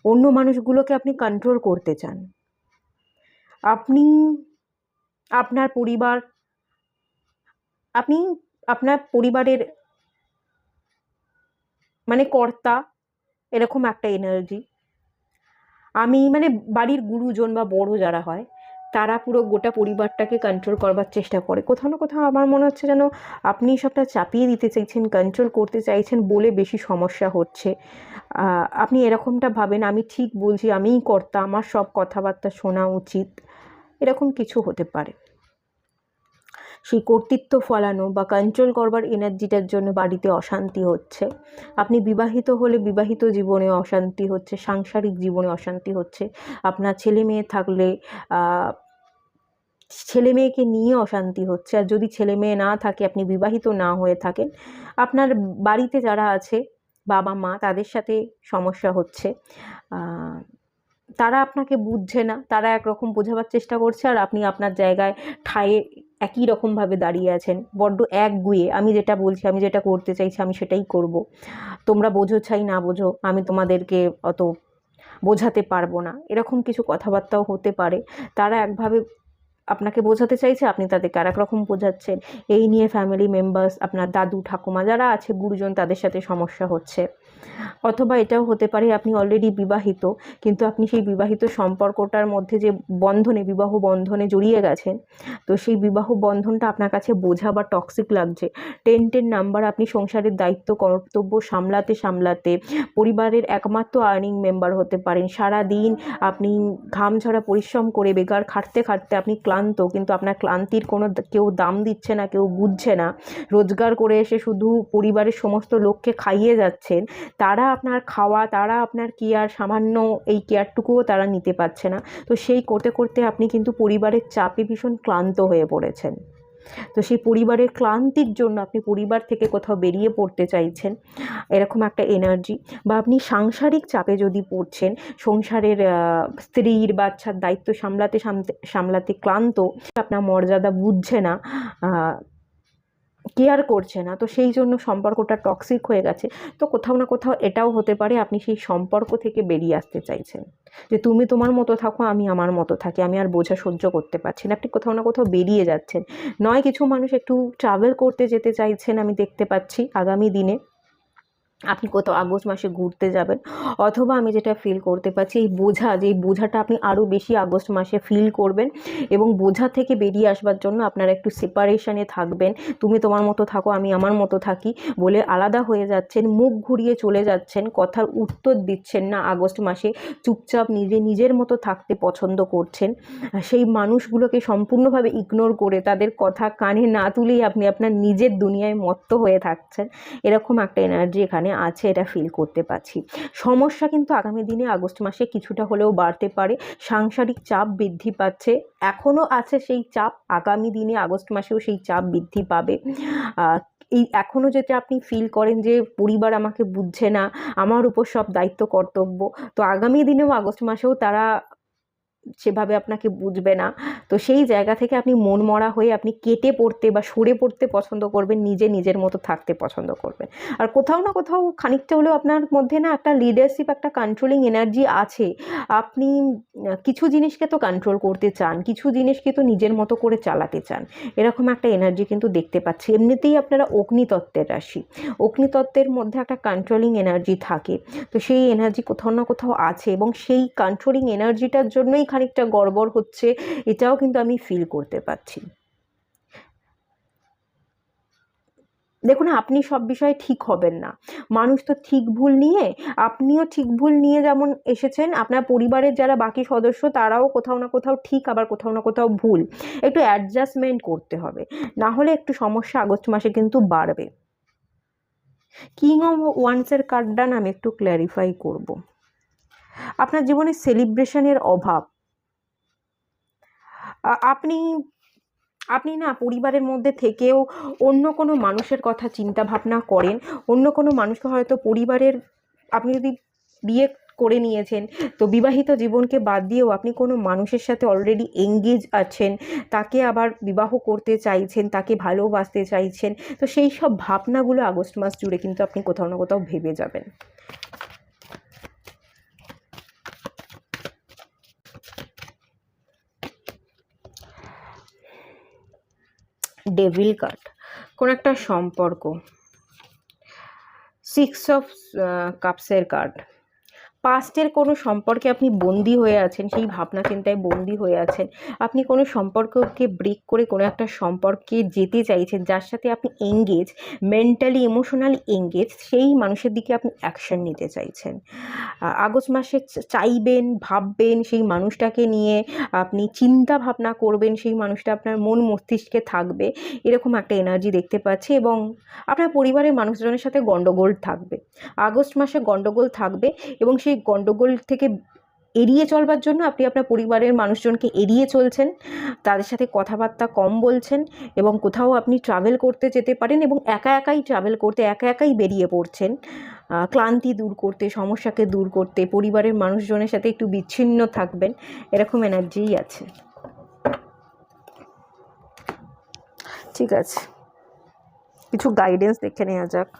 অন্য মানুষগুলোকে আপনি কন্ট্রোল করতে চান। আপনি আপনার পরিবার, আপনি আপনার পরিবারের মানে কর্তা, এরকম একটা এনার্জি। আমি মানে বাড়ির গুরুজন বা বড় যারা হয়, তারা পুরো গোটা পরিবারটাকে কন্ট্রোল করবার চেষ্টা করে। কোথাও না কোথাও আমার মনে হচ্ছে যেন আপনি সবটা চাপিয়ে দিতে চাইছেন, কন্ট্রোল করতে চাইছেন বলে বেশি সমস্যা হচ্ছে। আপনি এরকমটা ভাবেন আমি ঠিক বলছি, আমিই কর্তা, আমার সব কথাবার্তা শোনা উচিত, এরকম কিছু হতে পারে। সেই কর্তৃত্ব ফলানো বা কন্ট্রোল করবার এনার্জিটার জন্য বাড়িতে অশান্তি হচ্ছে। আপনি বিবাহিত হলে বিবাহিত জীবনে অশান্তি হচ্ছে, সাংসারিক জীবনে অশান্তি হচ্ছে। আপনার ছেলে মেয়ে থাকলে ছেলে মেয়েকে নিয়ে অশান্তি হচ্ছে। আর যদি ছেলে মেয়ে না থাকে, আপনি বিবাহিত না হয়ে থাকেন, আপনার বাড়িতে যারা আছে বাবা মা, তাদের সাথে সমস্যা হচ্ছে। তারা আপনাকে বুঝছে না, তারা একরকম বোঝাবার চেষ্টা করছে, আর আপনি আপনার জায়গায় ঠায়ে একই রকমভাবে দাঁড়িয়ে আছেন, বড্ড একগুঁয়ে। আমি যেটা বলছি, আমি যেটা করতে চাইছি, আমি সেটাই করব, তোমরা বোঝো চাই না বোঝো, আমি তোমাদেরকে অত বোঝাতে পারবো না, এরকম কিছু কথাবার্তাও হতে পারে। তারা একভাবে আপনাকে বোঝাতে চাইছে, আপনি তাদেরকে আরেক রকম বোঝাচ্ছেন। এই নিয়ে ফ্যামিলি মেম্বার্স, আপনার দাদু ঠাকুমা যারা আছে গুরুজন, তাদের সাথে সমস্যা হচ্ছে। অথবা এটাও হতে পারে আপনি অলরেডি বিবাহিত, কিন্তু আপনি সেই বিবাহিত সম্পর্কটার মধ্যে যে বন্ধনে, বিবাহ বন্ধনে জড়িয়ে গেছেন, তো সেই বিবাহ বন্ধনটা আপনার কাছে বোঝা বা টক্সিক লাগছে। 10 নাম্বার, আপনি সংসারের দায়িত্ব কর্তব্য সামলাতে সামলাতে পরিবারের একমাত্র আর্নিং মেম্বার হতে পারেন। সারা দিন আপনি ঘামঝরা পরিশ্রম করে বেকার খাটতে খাটতে আপনি ক্লান্ত, কিন্তু আপনার ক্লান্তির কোনো কেউ দাম দিচ্ছে না, কেউ বুঝছে না। রোজগার করে এসে শুধু পরিবারের সমস্ত লোককে খাইয়ে যাচ্ছেন, তারা আপনার খাওয়া, তারা আপনার কেয়ার, সামান্য এই কেয়ারটুকুও তারা নিতে পারছে না। তো সেই করতে করতে আপনি কিন্তু পরিবারের চাপে ভীষণ ক্লান্ত হয়ে পড়েছেন। তো সেই পরিবারের ক্লান্তির জন্য আপনি পরিবার থেকে কোথাও বেরিয়ে পড়তে চাইছেন, এরকম একটা এনার্জি। বা আপনি সাংসারিক চাপে যদি পড়ছেন, সংসারের স্ত্রীর বাচ্চার দায়িত্ব সামলাতে সামলাতে ক্লান্ত, আপনার মর্যাদা বুঝছে না, কেয়ার করছে না, তো সেই জন্য সম্পর্কটা টক্সিক হয়ে গেছে। তো কোথাও না কোথাও এটাও হতে পারে আপনি সেই সম্পর্ক থেকে বেরিয়ে আসতে চাইছেন, যে তুমি তোমার মতো থাকো, আমি আমার মতো থাকি, আমি আর বোঝা সহ্য করতে পারছি না। আপনি কোথাও না কোথাও বেরিয়ে যাচ্ছেন। নয় কিছু মানুষ একটু ট্রাভেল করতে যেতে চাইছেন, আমি দেখতে পাচ্ছি আগামী দিনে আপনি কোথাও আগস্ট মাসে ঘুরতে যাবেন। অথবা আমি যেটা ফিল করতে পারছি, এই বোঝা, যে এই বোঝাটা আপনি আরও বেশি আগস্ট মাসে ফিল করবেন, এবং বোঝা থেকে বেরিয়ে আসবার জন্য আপনারা একটু সেপারেশনে থাকবেন। তুমি তোমার মতো থাকো, আমি আমার মতো থাকি বলে আলাদা হয়ে যাচ্ছেন, মুখ ঘুরিয়ে চলে যাচ্ছেন, কথার উত্তর দিচ্ছেন না আগস্ট মাসে, চুপচাপ নিজের মতো থাকতে পছন্দ করছেন। সেই মানুষগুলোকে সম্পূর্ণভাবে ইগনোর করে, তাদের কথা কানে না তুলেই আপনি আপনার নিজের দুনিয়ায় মত্ত হয়ে থাকছেন। এরকম একটা এনার্জি এখানে আছে, এটা ফিল করতে পারছি। সমস্যা কিন্তু আগামী দিনে আগস্ট মাসে কিছুটা হলেও বাড়তে পারে। সাংসারিক চাপ বৃদ্ধি পাচ্ছে, এখনও আছে সেই চাপ, আগামী দিনে আগস্ট মাসেও সেই চাপ বৃদ্ধি পাবে। এই এখনও যেটা আপনি ফিল করেন যে পরিবার আমাকে বুঝছে না, আমার উপর সব দায়িত্ব কর্তব্য, তো আগামী দিনেও আগস্ট মাসেও তারা সেভাবে আপনাকে বুঝবে না। তো সেই জায়গা থেকে আপনি মন মরা হয়ে আপনি কেটে পড়তে বা সরে পড়তে পছন্দ করবেন, নিজের মতো থাকতে পছন্দ করবেন। আর কোথাও না কোথাও খানিকটা হলেও আপনার মধ্যে না একটা লিডারশিপ, একটা কন্ট্রোলিং এনার্জি আছে। আপনি কিছু জিনিসকে তো কন্ট্রোল করতে চান, কিছু জিনিসকে তো নিজের মতো করে চালাতে চান, এরকম একটা এনার্জি কিন্তু দেখতে পাচ্ছি। এমনিতেই আপনারা অগ্নিতত্ত্বের রাশি, অগ্নিতত্ত্বের মধ্যে একটা কন্ট্রোলিং এনার্জি থাকে। তো সেই এনার্জি কোথাও না কোথাও আছে, এবং সেই কন্ট্রোলিং এনার্জিটার জন্যই খানিকটা গড়বড় হচ্ছে, এটাও কিন্তু আমি ফিল করতে পারছি। দেখুন, আপনি সব বিষয়ে ঠিক হবেন না। মানুষ তো ঠিক ভুল নিয়ে, আপনিও ঠিক ভুল নিয়ে যেমন এসেছেন, আপনার পরিবারের যারা বাকি সদস্য তারাও কোথাও না কোথাও ঠিক, আবার কোথাও না কোথাও ভুল। একটু অ্যাডজাস্টমেন্ট করতে হবে, না হলে একটু সমস্যা আগস্ট মাসে কিন্তু বাড়বে। কিং অফ ওয়ান্সের কার্ডটা আমি একটু ক্ল্যারিফাই করব। আপনার জীবনে সেলিব্রেশনের অভাব। আপনি আপনি না পরিবারের মধ্যে থেকেও অন্য কোনো মানুষের কথা চিন্তা ভাবনা করেন, অন্য কোনো মানুষকে হয়তো পরিবারের, আপনি যদি বিয়ে করে নিয়েছেন তো বিবাহিত জীবনকে বাদ দিয়েও আপনি কোনো মানুষের সাথে অলরেডি এঙ্গেজ আছেন, তাকে আবার বিবাহ করতে চাইছেন, তাকে ভালোবাসতে চাইছেন। তো সেই সব ভাবনাগুলো আগস্ট মাস জুড়ে কিন্তু আপনি কোথাও না কোথাও ভেবে যাবেন। ডেভিল কার্ড, কোন একটা সম্পর্ক। সিক্স অফ কাপসের কার্ড, পাস্টের কোনো সম্পর্কে আপনি বন্দি হয়ে আছেন, সেই ভাবনা চিন্তায় বন্দি হয়ে আছেন। আপনি কোনো সম্পর্ককে ব্রেক করে কোনো একটা সম্পর্কে যেতে চাইছেন, যার সাথে আপনি এঙ্গেজ, মেন্টালি ইমোশনালি এঙ্গেজ, সেই মানুষের দিকে আপনি অ্যাকশন নিতে চাইছেন। আগস্ট মাসে চাইবেন, ভাববেন, সেই মানুষটাকে নিয়ে আপনি চিন্তা ভাবনা করবেন, সেই মানুষটা আপনার মন মস্তিষ্কে থাকবে, এরকম একটা এনার্জি দেখতে পাচ্ছি। এবং আপনার পরিবারের মানুষজনের সাথে গণ্ডগোল থাকবে, আগস্ট মাসে গণ্ডগোল থাকবে, এবং সেই গণ্ডগোল থেকে এড়িয়ে চলবার জন্য আপনি আপনার পরিবারের মানুষজনকে এড়িয়ে চলছেন, তাদের সাথে কথাবার্তা কম বলছেন, এবং কোথাও আপনি ট্রাভেল করতে যেতে পারেন এবং একা একাই ট্রাভেল করতে, একা একাই বেরিয়ে পড়ছেন ক্লান্তি দূর করতে, সমস্যাকে দূর করতে, পরিবারের মানুষজনের সাথে একটু বিচ্ছিন্ন থাকবেন, এরকম এনার্জিই আছে। ঠিক আছে, কিছু গাইডেন্স দেখে নেওয়া যাক।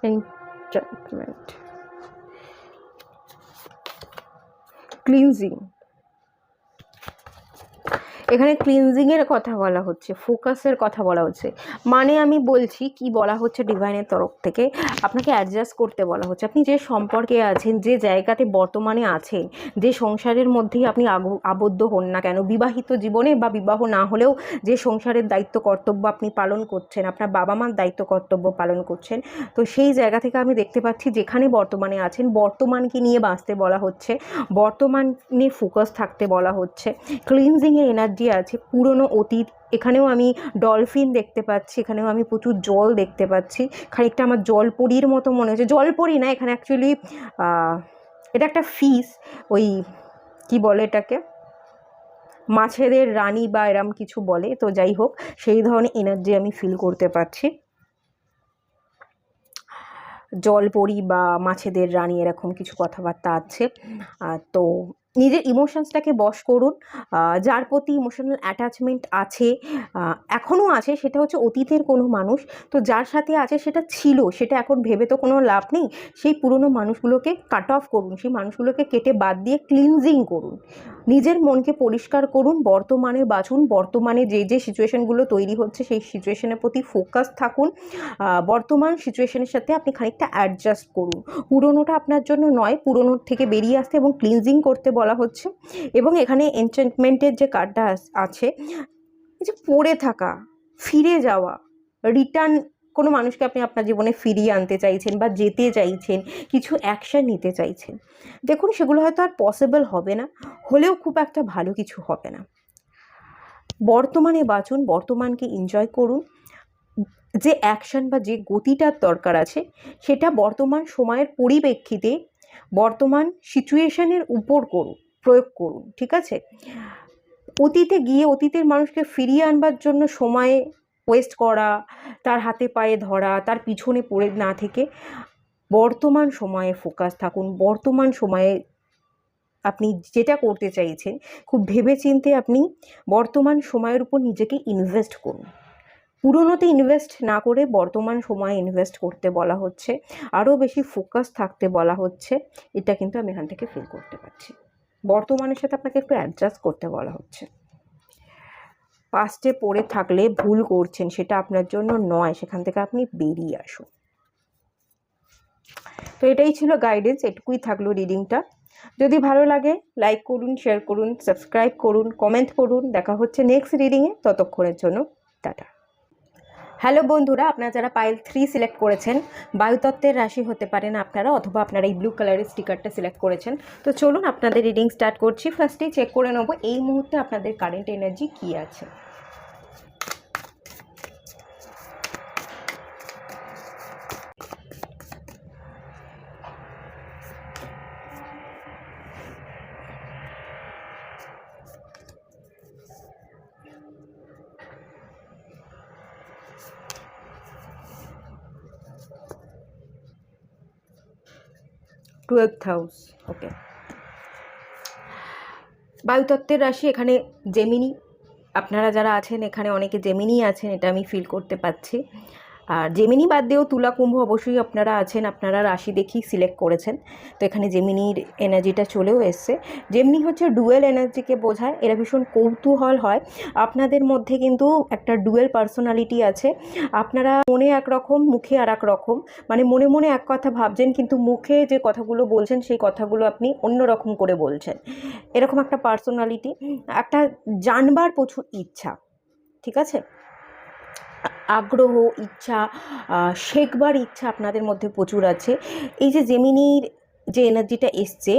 Enchantment, cleansing, এখানে ক্লিনজিংয়ের কথা বলা হচ্ছে, ফোকাসের কথা বলা হচ্ছে। মানে আমি বলছি কি বলা হচ্ছে ডিভাইনের তরফ থেকে, আপনাকে অ্যাডজাস্ট করতে বলা হচ্ছে। আপনি যে সম্পর্কে আছেন, যে জায়গাতে বর্তমানে আছেন, যে সংসারের মধ্যেই আপনি আবদ্ধ হন না কেন, বিবাহিত জীবনে বা বিবাহ না হলেও যে সংসারের দায়িত্ব কর্তব্য আপনি পালন করছেন, আপনার বাবা মার দায়িত্ব কর্তব্য পালন করছেন, তো সেই জায়গা থেকে আমি দেখতে পাচ্ছি যেখানে বর্তমানে আছেন, বর্তমানকে নিয়ে বাঁচতে বলা হচ্ছে, বর্তমানে ফোকাস থাকতে বলা হচ্ছে। ক্লিনজিংয়ের এনার্জি আছে, পুরনো অতীত, এখানেও আমি ডলফিন দেখতে পাচ্ছি, এখানেও আমি প্রচুর জল দেখতে পাচ্ছি, খানিকটা আমার জলপরীর মতো মনে হচ্ছে। জলপরী না, এখানে অ্যাকচুয়ালি এটা একটা ফিশ, ওই কি বলে এটাকে, মাছেদের রানী বা এরম কিছু বলে, তো যাই হোক সেই ধরনের এনার্জি আমি ফিল করতে পারছি। জলপরী বা মাছেদের রানী এরকম কিছু কথাবার্তা আছে। তো নিজের ইমোশনসটাকে বশ করুন। যার প্রতি ইমোশনাল অ্যাটাচমেন্ট আছে, এখনও আছে, সেটা হচ্ছে অতীতের কোনো মানুষ। তো যার সাথে আছে সেটা ছিল, সেটা এখন ভেবে তো কোনো লাভ নেই। সেই পুরনো মানুষগুলোকে কাট অফ করুন, সেই মানুষগুলোকে কেটে বাদ দিয়ে ক্লিনজিং করুন, নিজের মনকে পরিষ্কার করুন, বর্তমানে বাঁচুন, বর্তমানে যে যে সিচুয়েশনগুলো তৈরি হচ্ছে সেই সিচুয়েশনের প্রতি ফোকাস থাকুন, বর্তমান সিচুয়েশনের সাথে আপনি খানিকটা অ্যাডজাস্ট করুন। পুরনোটা আপনার জন্য নয়, পুরনোর থেকে বেরিয়ে আসতে এবং ক্লিনজিং করতে বলা হচ্ছে। এবং এখানে এনচ্যান্টমেন্টের যে কার্ডটা আছে, এই যে পড়ে থাকা, ফিরে যাওয়া, রিটার্ন, কোনো মানুষকে আপনি আপনার জীবনে ফিরিয়ে আনতে চাইছেন বা যেতে চাইছেন, কিছু অ্যাকশান নিতে চাইছেন, দেখুন সেগুলো হয়তো আর পসিবল হবে না, হলেও খুব একটা ভালো কিছু হবে না। বর্তমানে বাঁচুন, বর্তমানকে এনজয় করুন, যে অ্যাকশন বা যে গতিটার দরকার আছে সেটা বর্তমান সময়ের পরিপ্রেক্ষিতে, বর্তমান সিচুয়েশনের উপর করুন, প্রয়োগ করুন, ঠিক আছে? অতীতে গিয়ে অতীতের মানুষকে ফিরিয়ে আনবার জন্য সময় ওয়েস্ট করা, তার হাতে পায়ে ধরা, তার পিছনে পড়ে না থেকে বর্তমান সময়ে ফোকাস থাকুন। বর্তমান সময়ে আপনি যেটা করতে চাইছেন খুব ভেবেচিন্তে আপনি বর্তমান সময়ের উপর নিজেকে ইনভেস্ট করুন। পুরনোতে ইনভেস্ট না করে বর্তমান সময়ে ইনভেস্ট করতে বলা হচ্ছে, আরও বেশি ফোকাস থাকতে বলা হচ্ছে। এটা কিন্তু আমি এখান থেকে ফিল করতে পারছি। বর্তমানের সাথে আপনাকে একটু অ্যাডজাস্ট করতে বলা হচ্ছে। পাস্টে পড়ে থাকলে ভুল করছেন, সেটা আপনার জন্য নয়, সেখান থেকে আপনি বেরিয়ে আসুন। তো এটাই ছিল গাইডেন্স, এটুকুই থাকলো রিডিংটা। যদি ভালো লাগে লাইক করুন, শেয়ার করুন, সাবস্ক্রাইব করুন, কমেন্ট করুন। দেখা হচ্ছে নেক্সট রিডিংয়ে, ততক্ষণের জন্য টাটা। হ্যালো বন্ধুরা, আপনারা যারা পাইল 3 সিলেক্ট করেছেন, বায়ুতত্ত্বের রাশি হতে পারেন আপনারা, অথবা আপনারা এই ব্লু কালারের স্টিকারটা সিলেক্ট করেছেন। তো চলুন আপনাদের রিডিং স্টার্ট করছি। ফার্স্টেই চেক করে নেবো এই মুহূর্তে আপনাদের কারেন্ট এনার্জি কী আছে। টুয়েলথ হাউস, ওকে। বায়ুতত্ত্বের রাশি এখানে জেমিনি। আপনারা যারা আছেন এখানে অনেকে জেমিনি আছেন, এটা আমি ফিল করতে পারছি। আর জেমিনি বাদ দিয়েও তুলা কুম্ভ অবশ্যই আপনারা আছেন, আপনারা রাশি দেখেই সিলেক্ট করেছেন। তো এখানে জেমিনির এনার্জিটা চলেও এসছে। জেমিনি হচ্ছে ডুয়েল এনার্জিকে বোঝায়। এরা ভীষণ কৌতূহল হয়। আপনাদের মধ্যে কিন্তু একটা ডুয়েল পার্সোনালিটি আছে। আপনারা মনে একরকম, মুখে আর এক রকম, মানে মনে মনে এক কথা ভাবছেন, কিন্তু মুখে যে কথাগুলো বলছেন সেই কথাগুলো আপনি অন্য রকম করে বলছেন। এরকম একটা পার্সোনালিটি, একটা জানবার প্রচুর ইচ্ছা, ঠিক আছে, আগ্রহ, ইচ্ছা, শেখবার ইচ্ছা আপনাদের মধ্যে প্রচুর আছে। এই যে জেমিনির যে এনার্জিটা এসছে,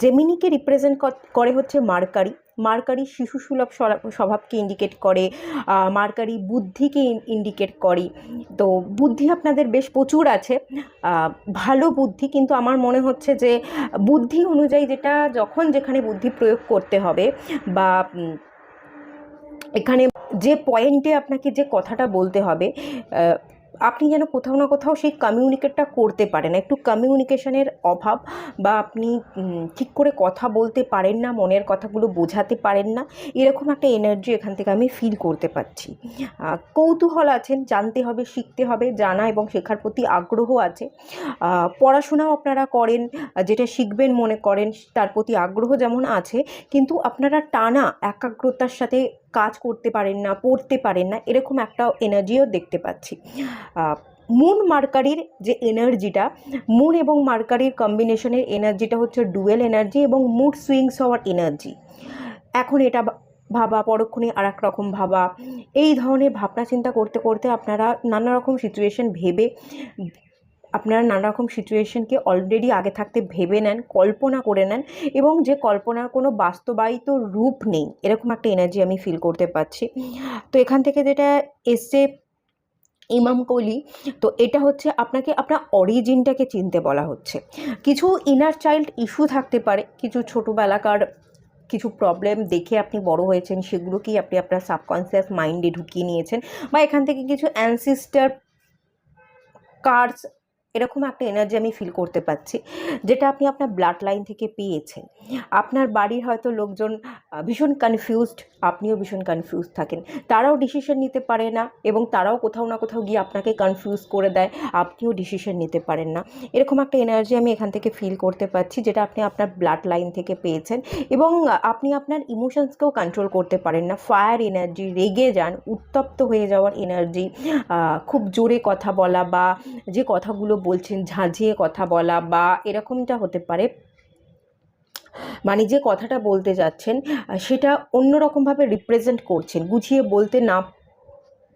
জেমিনিকে রিপ্রেজেন্ট করে হচ্ছে মার্কারি। মার্কারি শিশুসুলভ স্বভাবকে ইন্ডিকেট করে, মার্কারি বুদ্ধিকে ইন্ডিকেট করে। তো বুদ্ধি আপনাদের বেশ প্রচুর আছে, ভালো বুদ্ধি, কিন্তু আমার মনে হচ্ছে যে বুদ্ধি অনুযায়ী যেটা যখন যেখানে বুদ্ধি প্রয়োগ করতে হবে, বা এখানে যে পয়েন্টে আপনাকে যে কথাটা বলতে হবে, আপনি যেন কোথাও না কোথাও সেই কমিউনিকেটটা করতে পারেন। একটু কমিউনিকেশনের অভাব, বা আপনি ঠিক করে কথা বলতে পারেন না, মনের কথাগুলো বোঝাতে পারেন না, এরকম একটা এনার্জি এখান থেকে আমি ফিল করতে পারছি। কৌতূহল আছেন, জানতে হবে, শিখতে হবে, জানা এবং শেখার প্রতি আগ্রহ আছে। পড়াশোনাও আপনারা করেন, যেটা শিখবেন মনে করেন, তার প্রতি আগ্রহ যেমন আছে, কিন্তু আপনারা টানা একাগ্রতার সাথে কাজ করতে পারেন না, পড়তে পারেন না, এরকম একটা এনার্জিও দেখতে পাচ্ছি। মুন মার্কারির যে এনার্জিটা, মুন এবং মার্কারির কম্বিনেশনের এনার্জিটা হচ্ছে ডুয়েল এনার্জি এবং মুড সুইংস হওয়ার এনার্জি। এখন এটা ভাবা, পরক্ষণে আর এক রকম ভাবা, এই ধরনের ভাবনা চিন্তা করতে করতে আপনারা নানা রকম সিচুয়েশন ভেবে, আপনারা নানা রকম সিচুয়েশনকে অলরেডি আগে থাকতে ভেবে নেন, কল্পনা করে নেন, এবং যে কল্পনার কোনো বাস্তবায়িত রূপ নেই, এরকম একটা এনার্জি আমি ফিল করতে পারছি। তো এখান থেকে যেটা এসছে ইমাম কলি, তো এটা হচ্ছে আপনাকে আপনার অরিজিনটাকে চিনতে বলা হচ্ছে। কিছু ইনার চাইল্ড ইস্যু থাকতে পারে, কিছু ছোটোবেলাকার কিছু প্রবলেম দেখে আপনি বড় হয়েছেন, সেগুলোকেই আপনি আপনার সাবকনসিয়াস মাইন্ডে ঢুকিয়ে নিয়েছেন, বা এখান থেকে কিছু অ্যানসিস্টার কার্স, এরকম একটা এনার্জি আমি ফিল করতে পারছি, যেটা আপনি আপনার ব্লাড লাইন থেকে পেয়েছেন। আপনার বাড়ির হয়তো লোকজন ভীষণ কনফিউজড, আপনিও ভীষণ কনফিউজড থাকেন, তারাও ডিসিশন নিতে পারে না, এবং তারাও কোথাও না কোথাও গিয়ে আপনাকে কনফিউজ করে দেয়, আপনিও ডিসিশন নিতে পারেন না। এরকম একটা এনার্জি আমি এখান থেকে ফিল করতে পারছি, যেটা আপনি আপনার ব্লাড লাইন থেকে পেয়েছেন। এবং আপনি আপনার ইমোশনসকেও কন্ট্রোল করতে পারেন না। ফায়ার এনার্জি, রেগে যান, উত্তপ্ত হয়ে যাওয়ার এনার্জি, খুব জোরে কথা বলা, বা যে কথাগুলো বলছেন ঝাঁঝিয়ে কথা বলা, বা এরকমটা হতে পারে, মানে যে কথাটা বলতে যাচ্ছেন সেটা অন্যরকমভাবে রিপ্রেজেন্ট করছেন, গুছিয়ে বলতে না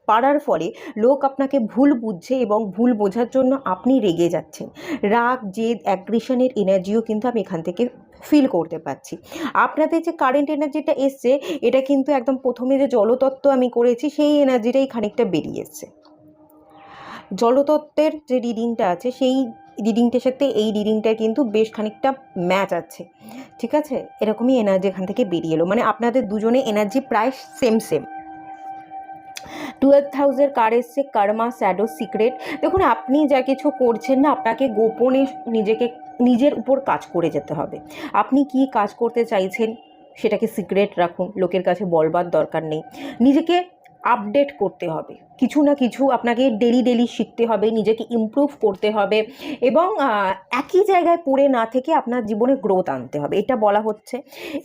পারার ফলে লোক আপনাকে ভুল বুঝছে, এবং ভুল বোঝার জন্য আপনি রেগে যাচ্ছেন। রাগ, জেদ, অ্যাগ্রেশনের এনার্জিও কিন্তু আমি এখান থেকে ফিল করতে পারছি। আপনাদের যে কারেন্ট এনার্জিটা এসছে, এটা কিন্তু একদম প্রথমে যে জলতত্ত্ব আমি করেছি সেই এনার্জিটাই খানিকটা বেরিয়ে এসছে। জলতত্ত্বের যে রিডিংটা আছে, সেই রিডিংটার সাথে এই রিডিংটা কিন্তু বেশ খানিকটা ম্যাচ আছে, ঠিক আছে, এরকমই এনার্জি এখান থেকে বেরিয়ে এলো, মানে আপনাদের দুজনে এনার্জি প্রায় সেম সেম। টুয়েলভ হাউসের কার্ড এসছে কর্মা, শ্যাডো, সিক্রেট। দেখুন, আপনি যা কিছু করছেন না, আপনাকে গোপনে নিজের উপর কাজ করে যেতে হবে। আপনি কি কাজ করতে চাইছেন সেটাকে সিক্রেট রাখুন, লোকের কাছে বলবার দরকার নেই। নিজেকে আপডেট করতে হবে, কিছু না কিছু আপনাকে ডেলি শিখতে হবে, নিজেকে ইমপ্রুভ করতে হবে এবং একই জায়গায় পড়ে না থেকে আপনার জীবনে গ্রোথ আনতে হবে, এটা বলা হচ্ছে।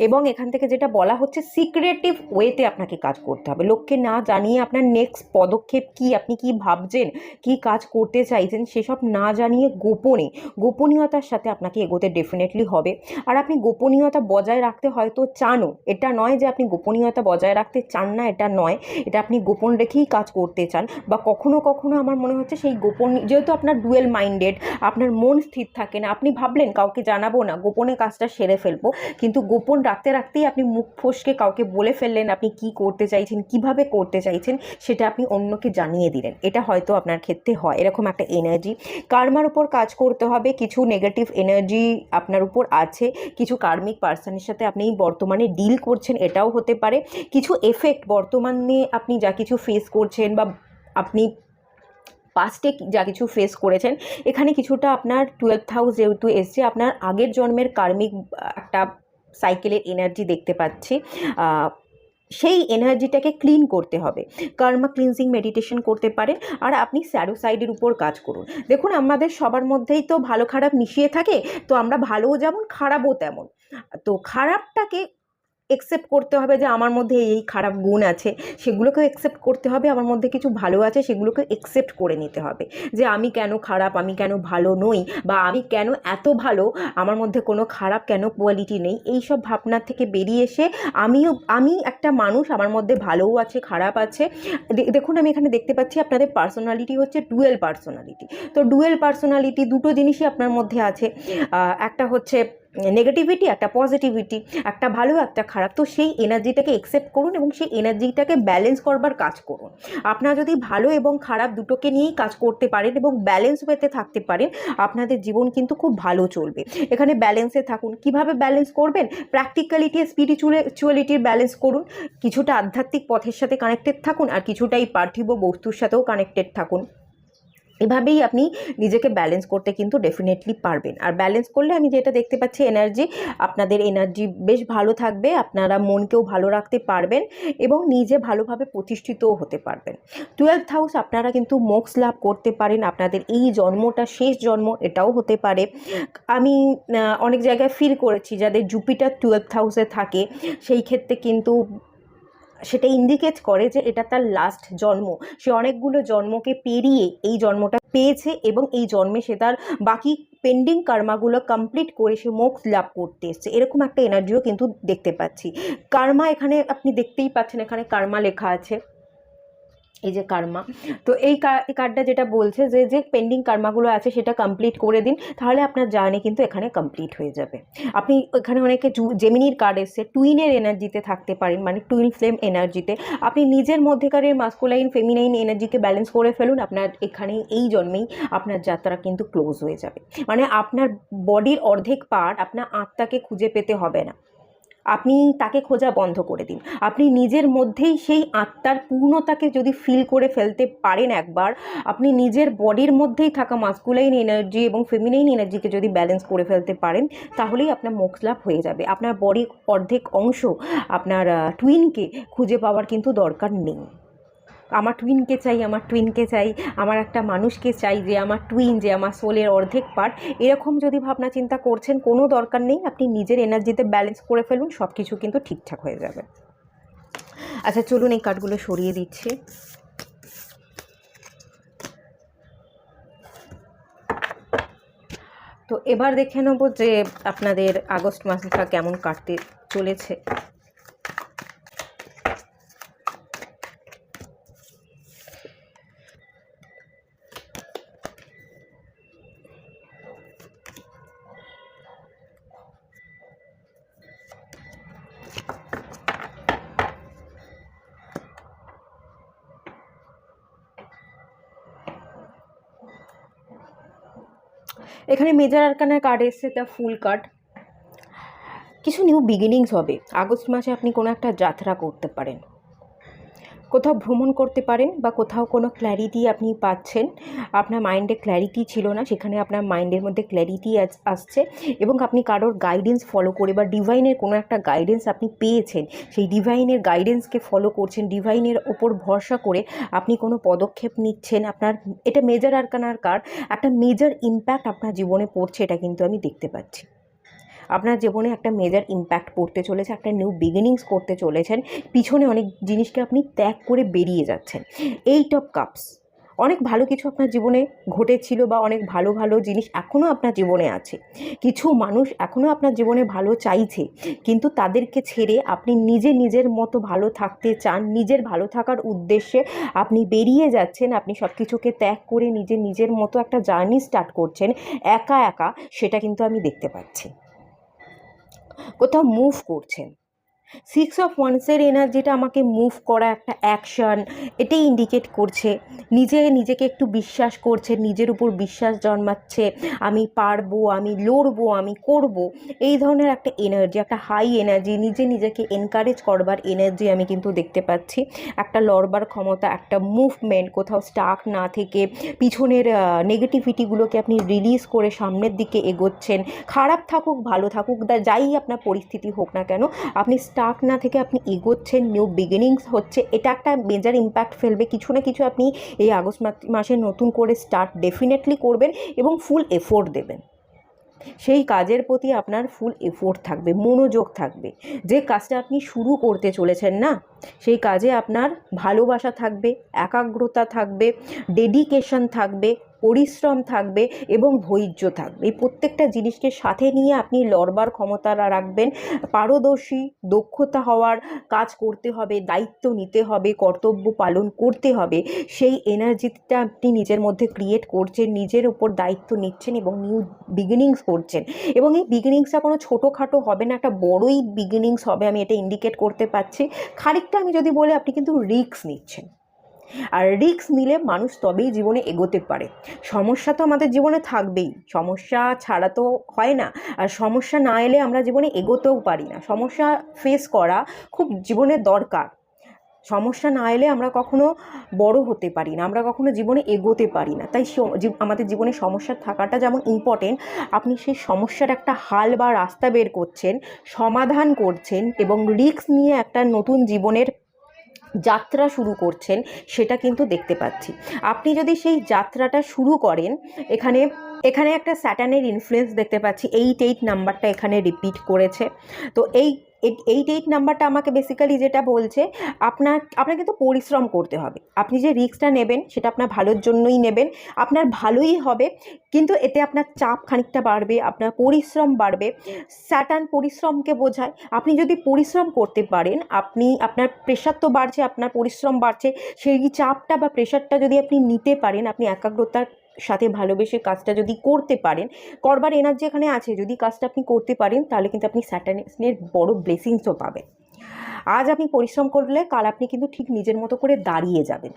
এবং এখান থেকে যেটা বলা হচ্ছে, সিক্রেটিভ ওয়েতে আপনাকে কাজ করতে হবে, লোককে না জানিয়ে আপনার নেক্সট পদক্ষেপ কি, আপনি কি ভাবছেন, কি কাজ করতে চাইছেন, সেসব না জানিয়ে গোপনীয়তার সাথে আপনাকে এগোতে ডেফিনেটলি হবে। আর আপনি গোপনীয়তা বজায় রাখতে হয়তো চানও, এটা নয় যে আপনি গোপনীয়তা বজায় রাখতে চান না, এটা নয়, এটা আপনি গোপন রেখেই কাজ করতে চান। বা কখনো কখনো আমার মনে হচ্ছে সেই গোপন, যেহেতু আপনার ডুয়েল মাইন্ডেড, আপনার মন স্থির থাকে না, আপনি ভাবলেন কাউকে জানাবো না, গোপনে কাজটা সেরে ফেলবো, কিন্তু গোপন রাখতে রাখতেই আপনি মুখ ফসকে কাউকে বলে ফেললেন আপনি কি করতে চাইছেন, কিভাবে করতে চাইছেন, সেটা আপনি অন্যকে জানিয়ে দিলেন। এটা হয়তো আপনার ক্ষেত্রে হয়, এরকম একটা এনার্জি। কার্মার উপর কাজ করতে হবে, কিছু নেগেটিভ এনার্জি আপনার উপর আছে, কিছু কার্মিক পার্সনের সাথে আপনি বর্তমানে ডিল করছেন, এটাও হতে পারে। কিছু এফেক্ট বর্তমানে আপনি যা কিছু ফেস করছেন বা আপনি পাস্টে যা কিছু ফেস করেছেন, এখানে কিছুটা আপনার টুয়েলভ হাউস যেহেতু এসছে, আপনার আগের জন্মের কার্মিক একটা সাইকেলের এনার্জি দেখতে পাচ্ছি। সেই এনার্জিটাকে ক্লিন করতে হবে, কর্মা ক্লিনজিং মেডিটেশন করতে পারেন। আর আপনি শ্যাডো সাইডের উপর কাজ করুন। দেখুন, আমাদের সবার মধ্যেই তো ভালো খারাপ মিশিয়ে থাকে, তো আমরা ভালোও যেমন খারাপও তেমন। তো খারাপটাকে একসেপ্ট করতে হবে যে আমার মধ্যে এই খারাপ গুণ আছে, সেগুলোকেও একসেপ্ট করতে হবে। আমার মধ্যে কিছু ভালো আছে, সেগুলোকে একসেপ্ট করে নিতে হবে যে আমি কেন খারাপ, আমি কেন ভালো নই, বা আমি কেন এত ভালো, আমার মধ্যে কোনো খারাপ কেন কোয়ালিটি নেই। এই সব ভাবনা থেকে বেরিয়ে এসে আমি একটা মানুষ, আমার মধ্যে ভালোও আছে, খারাপ আছে। দেখুন, আমি এখানে দেখতে পাচ্ছি আপনাদের পার্সোনালিটি হচ্ছে ডুয়েল পার্সোনালিটি। তো ডুয়েল পার্সোনালিটি দুটো জিনিসই আপনার মধ্যে আছে, একটা হচ্ছে নেগেটিভিটি, একটা পজিটিভিটি, একটা ভালো একটা খারাপ। তো সেই এনার্জিটাকে একসেপ্ট করুন এবং সেই এনার্জিটাকে ব্যালেন্স করবার কাজ করুন। আপনারা যদি ভালো এবং খারাপ দুটোকে নিয়েই কাজ করতে পারেন এবং ব্যালেন্স ওয়েতে থাকতে পারেন, আপনাদের জীবন কিন্তু খুব ভালো চলবে। এখানে ব্যালেন্সে থাকুন। কিভাবে ব্যালেন্স করবেন? প্র্যাকটিক্যালিটি, স্পিরিচুয়ালিটির ব্যালেন্স করুন, কিছুটা আধ্যাত্মিক পথের সাথে কানেক্টেড থাকুন, আর কিছুটা এই পার্থিব বস্তুর সাথেও কানেক্টেড থাকুন। এভাবেই আপনি নিজেকে ব্যালেন্স করতে কিন্তু ডেফিনেটলি পারবেন। আর ব্যালেন্স করলে আমি যেটা দেখতে পাচ্ছি, আপনাদের এনার্জি বেশ ভালো থাকবে, আপনারা মনকেও ভালো রাখতে পারবেন এবং নিজে ভালোভাবে প্রতিষ্ঠিতও হতে পারবেন। টুয়েলভ হাউস, আপনারা কিন্তু মোক্ষ লাভ করতে পারেন, আপনাদের এই জন্মটা শেষ জন্ম, এটাও হতে পারে। আমি অনেক জায়গায় ফিল করেছি যাদের জুপিটার টুয়েলভ হাউসে থাকে, সেই ক্ষেত্রে কিন্তু সেটা ইন্ডিকেট করে যে এটা তার লাস্ট জন্ম। সে অনেকগুলো জন্মকে পেরিয়ে এই জন্মটা পেয়েছে এবং এই জন্মে সে তার বাকি পেন্ডিং কর্মাগুলো কমপ্লিট করে সে মোক্ষ লাভ করতে এসছে, এরকম একটা এনার্জিও কিন্তু দেখতে পাচ্ছি। কর্মা, এখানে আপনি দেখতেই পাচ্ছেন, এখানে কর্মা লেখা আছে, এই যে কর্মা। তো এই কার্ডটা যেটা বলছে যে পেন্ডিং কর্মাগুলো আছে সেটা কমপ্লিট করে দিন, তাহলে আপনার জার্নি কিন্তু এখানে কমপ্লিট হয়ে যাবে। আপনি এখানে অনেকে জেমিনির কার্ড এসছে, টুইনের এনার্জিতে থাকতে পারেন, মানে টুইন ফ্লেম এনার্জিতে। আপনি নিজের মধ্যেকারের মাস্কুলাইন ফেমিনাইন এনার্জিকে ব্যালেন্স করে ফেলুন, আপনার এখানে এই জন্মেই আপনার যাত্রা কিন্তু ক্লোজ হয়ে যাবে। মানে আপনার বডির অর্ধেক পার্ট, আপনার আত্মাকে খুঁজে পেতে হবে না, আপনি তাকে খোঁজা বন্ধ করে দিন। আপনি নিজের মধ্যেই সেই আত্মার পূর্ণতাকে যদি ফিল করে ফেলতে পারেন একবার, আপনি নিজের বডির মধ্যেই থাকা মাস্কুলাইন এনার্জি এবং ফেমিনাইন এনার্জিকে যদি ব্যালেন্স করে ফেলতে পারেন, তাহলেই আপনার মোক্ষ লাভ হয়ে যাবে। আপনার বডির অর্ধেক অংশ, আপনার টুইনকে খুঁজে পাওয়ার কিন্তু দরকার নেই। আমার টুইনকে চাই, আমার টুইনকে চাই, আমার একটা মানুষকে চাই যে আমার টুইন, যে আমার সোলের অর্ধেক পার্ট, এরকম যদি ভাবনা চিন্তা করছেন, কোনো দরকার নেই। আপনি নিজের এনার্জিতে ব্যালেন্স করে ফেলুন, সব কিছু কিন্তু ঠিকঠাক হয়ে যাবে। আচ্ছা, চলুন এই কার্ডগুলো সরিয়ে দিচ্ছি। তো এবার দেখে নেব যে আপনাদের আগস্ট মাসটা কেমন কাটতে চলেছে। এখানে মেজর আরকানার কার্ড এসছে, এটা ফুল কার্ড। কিছু নিউ বিগিনিংস হবে আগস্ট মাসে, আপনি কোনো একটা যাত্রা করতে পারেন। কোথাও ভ্রমণ করতে পারেন বা কোথাও কোনো ক্ল্যারিটি আপনি পাচ্ছেন, আপনার মাইন্ডে ক্ল্যারিটি ছিল না, সেখানে আপনার মাইন্ডের মধ্যে ক্ল্যারিটি আসছে এবং আপনি কারোর গাইডেন্স ফলো করে বা ডিভাইনের কোনো একটা গাইডেন্স আপনি পেয়েছেন, সেই ডিভাইনের গাইডেন্সকে ফলো করছেন, ডিভাইনের ওপর ভরসা করে আপনি কোনো পদক্ষেপ নিচ্ছেন। আপনার এটা মেজর আরকানার কার্ড, একটা মেজর ইম্প্যাক্ট আপনার জীবনে পড়ছে, এটা কিন্তু আমি দেখতে পাচ্ছি। আপনার জীবনে একটা মেজর ইম্প্যাক্ট পড়তে চলেছে, একটা নিউ বিগিনিংস করতে চলেছেন, পিছনে অনেক জিনিসকে আপনি ত্যাগ করে বেরিয়ে যাচ্ছেন। 8 অফ কাপস, অনেক ভালো কিছু আপনার জীবনে ঘটেছিল বা অনেক ভালো ভালো জিনিস এখনও আপনার জীবনে আছে। কিছু মানুষ এখনও আপনার জীবনে ভালো চাইছে, কিন্তু তাদেরকে ছেড়ে আপনি নিজের মতো ভালো থাকতে চান, নিজের ভালো থাকার উদ্দেশ্যে আপনি বেরিয়ে যাচ্ছেন। আপনি সব কিছুকে ত্যাগ করে নিজের মতো একটা জার্নি স্টার্ট করছেন একা একা, সেটা কিন্তু আমি দেখতে পাচ্ছি। কোথাও মুভ করছেন। 6 অফ ওয়ান্সের এনার্জিটা আমাকে মুভ করা, একটা অ্যাকশান, এটাই ইন্ডিকেট করছে। নিজেকে একটু বিশ্বাস করছে, নিজের উপর বিশ্বাস জন্মাচ্ছে, আমি পারবো, আমি লড়বো, আমি করব, এই ধরনের একটা এনার্জি, একটা হাই এনার্জি, নিজেকে এনকারেজ করবার এনার্জি আমি কিন্তু দেখতে পাচ্ছি। একটা লড়বার ক্ষমতা, একটা মুভমেন্ট, কোথাও স্টাক না থেকে পিছনের নেগেটিভিটিগুলোকে আপনি রিলিজ করে সামনের দিকে এগোচ্ছেন। খারাপ থাকুক ভালো থাকুক, যাই আপনার পরিস্থিতি হোক না কেন, আপনি স্টাক না থেকে আপনি এগোচ্ছেন, নিউ বিগিনিংস হচ্ছে, এটা একটা মেজর ইম্প্যাক্ট ফেলবে। কিছু না কিছু আপনি এই আগস্ট মাসে নতুন করে স্টার্ট ডেফিনেটলি করবেন এবং ফুল এফোর্ট দেবেন। সেই কাজের প্রতি আপনার ফুল এফোর্ট থাকবে, মনোযোগ থাকবে। যে কাজটা আপনি শুরু করতে চলেছেন না, সেই কাজে আপনার ভালোবাসা থাকবে, একাগ্রতা থাকবে, ডেডিকেশন থাকবে, পরিশ্রম থাকবে এবং ধৈর্য থাকবে। এই প্রত্যেকটা জিনিসকে সাথে নিয়ে আপনি লড়বার ক্ষমতা রাখবেন। পারদর্শী, দক্ষতা হওয়ার, কাজ করতে হবে, দায়িত্ব নিতে হবে, কর্তব্য পালন করতে হবে, সেই এনার্জিটা আপনি নিজের মধ্যে ক্রিয়েট করছেন, নিজের উপর দায়িত্ব নিচ্ছেন এবং নিউ বিগিনিংস করছেন। এবং এই বিগিনিংসটা কোনো ছোটোখাটো হবে না, একটা বড়ই বিগিনিংস হবে, আমি এটা ইন্ডিকেট করতে পারছি। খানিকটা আমি যদি বলি, আপনি কিন্তু রিস্ক নিচ্ছেন, আর রিস্ক নিলে মানুষ তবেই জীবনে এগোতে পারে। সমস্যা তো আমাদের জীবনে থাকবেই, সমস্যা ছাড়া তো হয় না, আর সমস্যা না এলে আমরা জীবনে এগোতেও পারি না। সমস্যা ফেস করা খুব জীবনে দরকার। সমস্যা না এলে আমরা কখনো বড় হতে পারি না, আমরা কখনো জীবনে এগোতে পারি না। তাই আমাদের জীবনে সমস্যা থাকাটা যেমন ইম্পর্টেন্ট, আপনি সেই সমস্যার একটা হাল বা রাস্তা বের করছেন, সমাধান করছেন এবং রিস্ক নিয়ে একটা নতুন জীবনের যাত্রা শুরু করছেন, সেটা কিন্তু দেখতে পাচ্ছি। আপনি যদি সেই যাত্রাটা শুরু করেন, এখানে একটা স্যাটার্নের ইনফ্লুয়েন্স দেখতে পাচ্ছি। 8 নাম্বারটা এখানে রিপিট করেছে। তো এই 8 নাম্বারটা আমাকে বেসিক্যালি যেটা বলছে, আপনার কিন্তু পরিশ্রম করতে হবে। আপনি যে রিস্কটা নেবেন সেটা আপনার ভালোর জন্যই নেবেন, আপনার ভালোই হবে, কিন্তু এতে আপনার চাপ খানিকটা বাড়বে, আপনার পরিশ্রম বাড়বে। স্যাটার্ন পরিশ্রমকে বোঝায়। আপনি যদি পরিশ্রম করতে পারেন, আপনার প্রেশার তো বাড়ছে, আপনার পরিশ্রম বাড়ছে, সেই চাপটা বা প্রেশারটা যদি আপনি নিতে পারেন, আপনি একাগ্রতার সাথে ভালোবেসে কাজটা যদি করতে পারেন, করবার এনার্জি এখানে আছে, যদি কাজটা আপনি করতে পারেন, তাহলে কিন্তু আপনি স্যাটার্নের বড় ব্লেসিংসও পাবেন। আজ আপনি পরিশ্রম করলে কাল আপনি কিন্তু ঠিক নিজের মতো করে দাঁড়িয়ে যাবেন।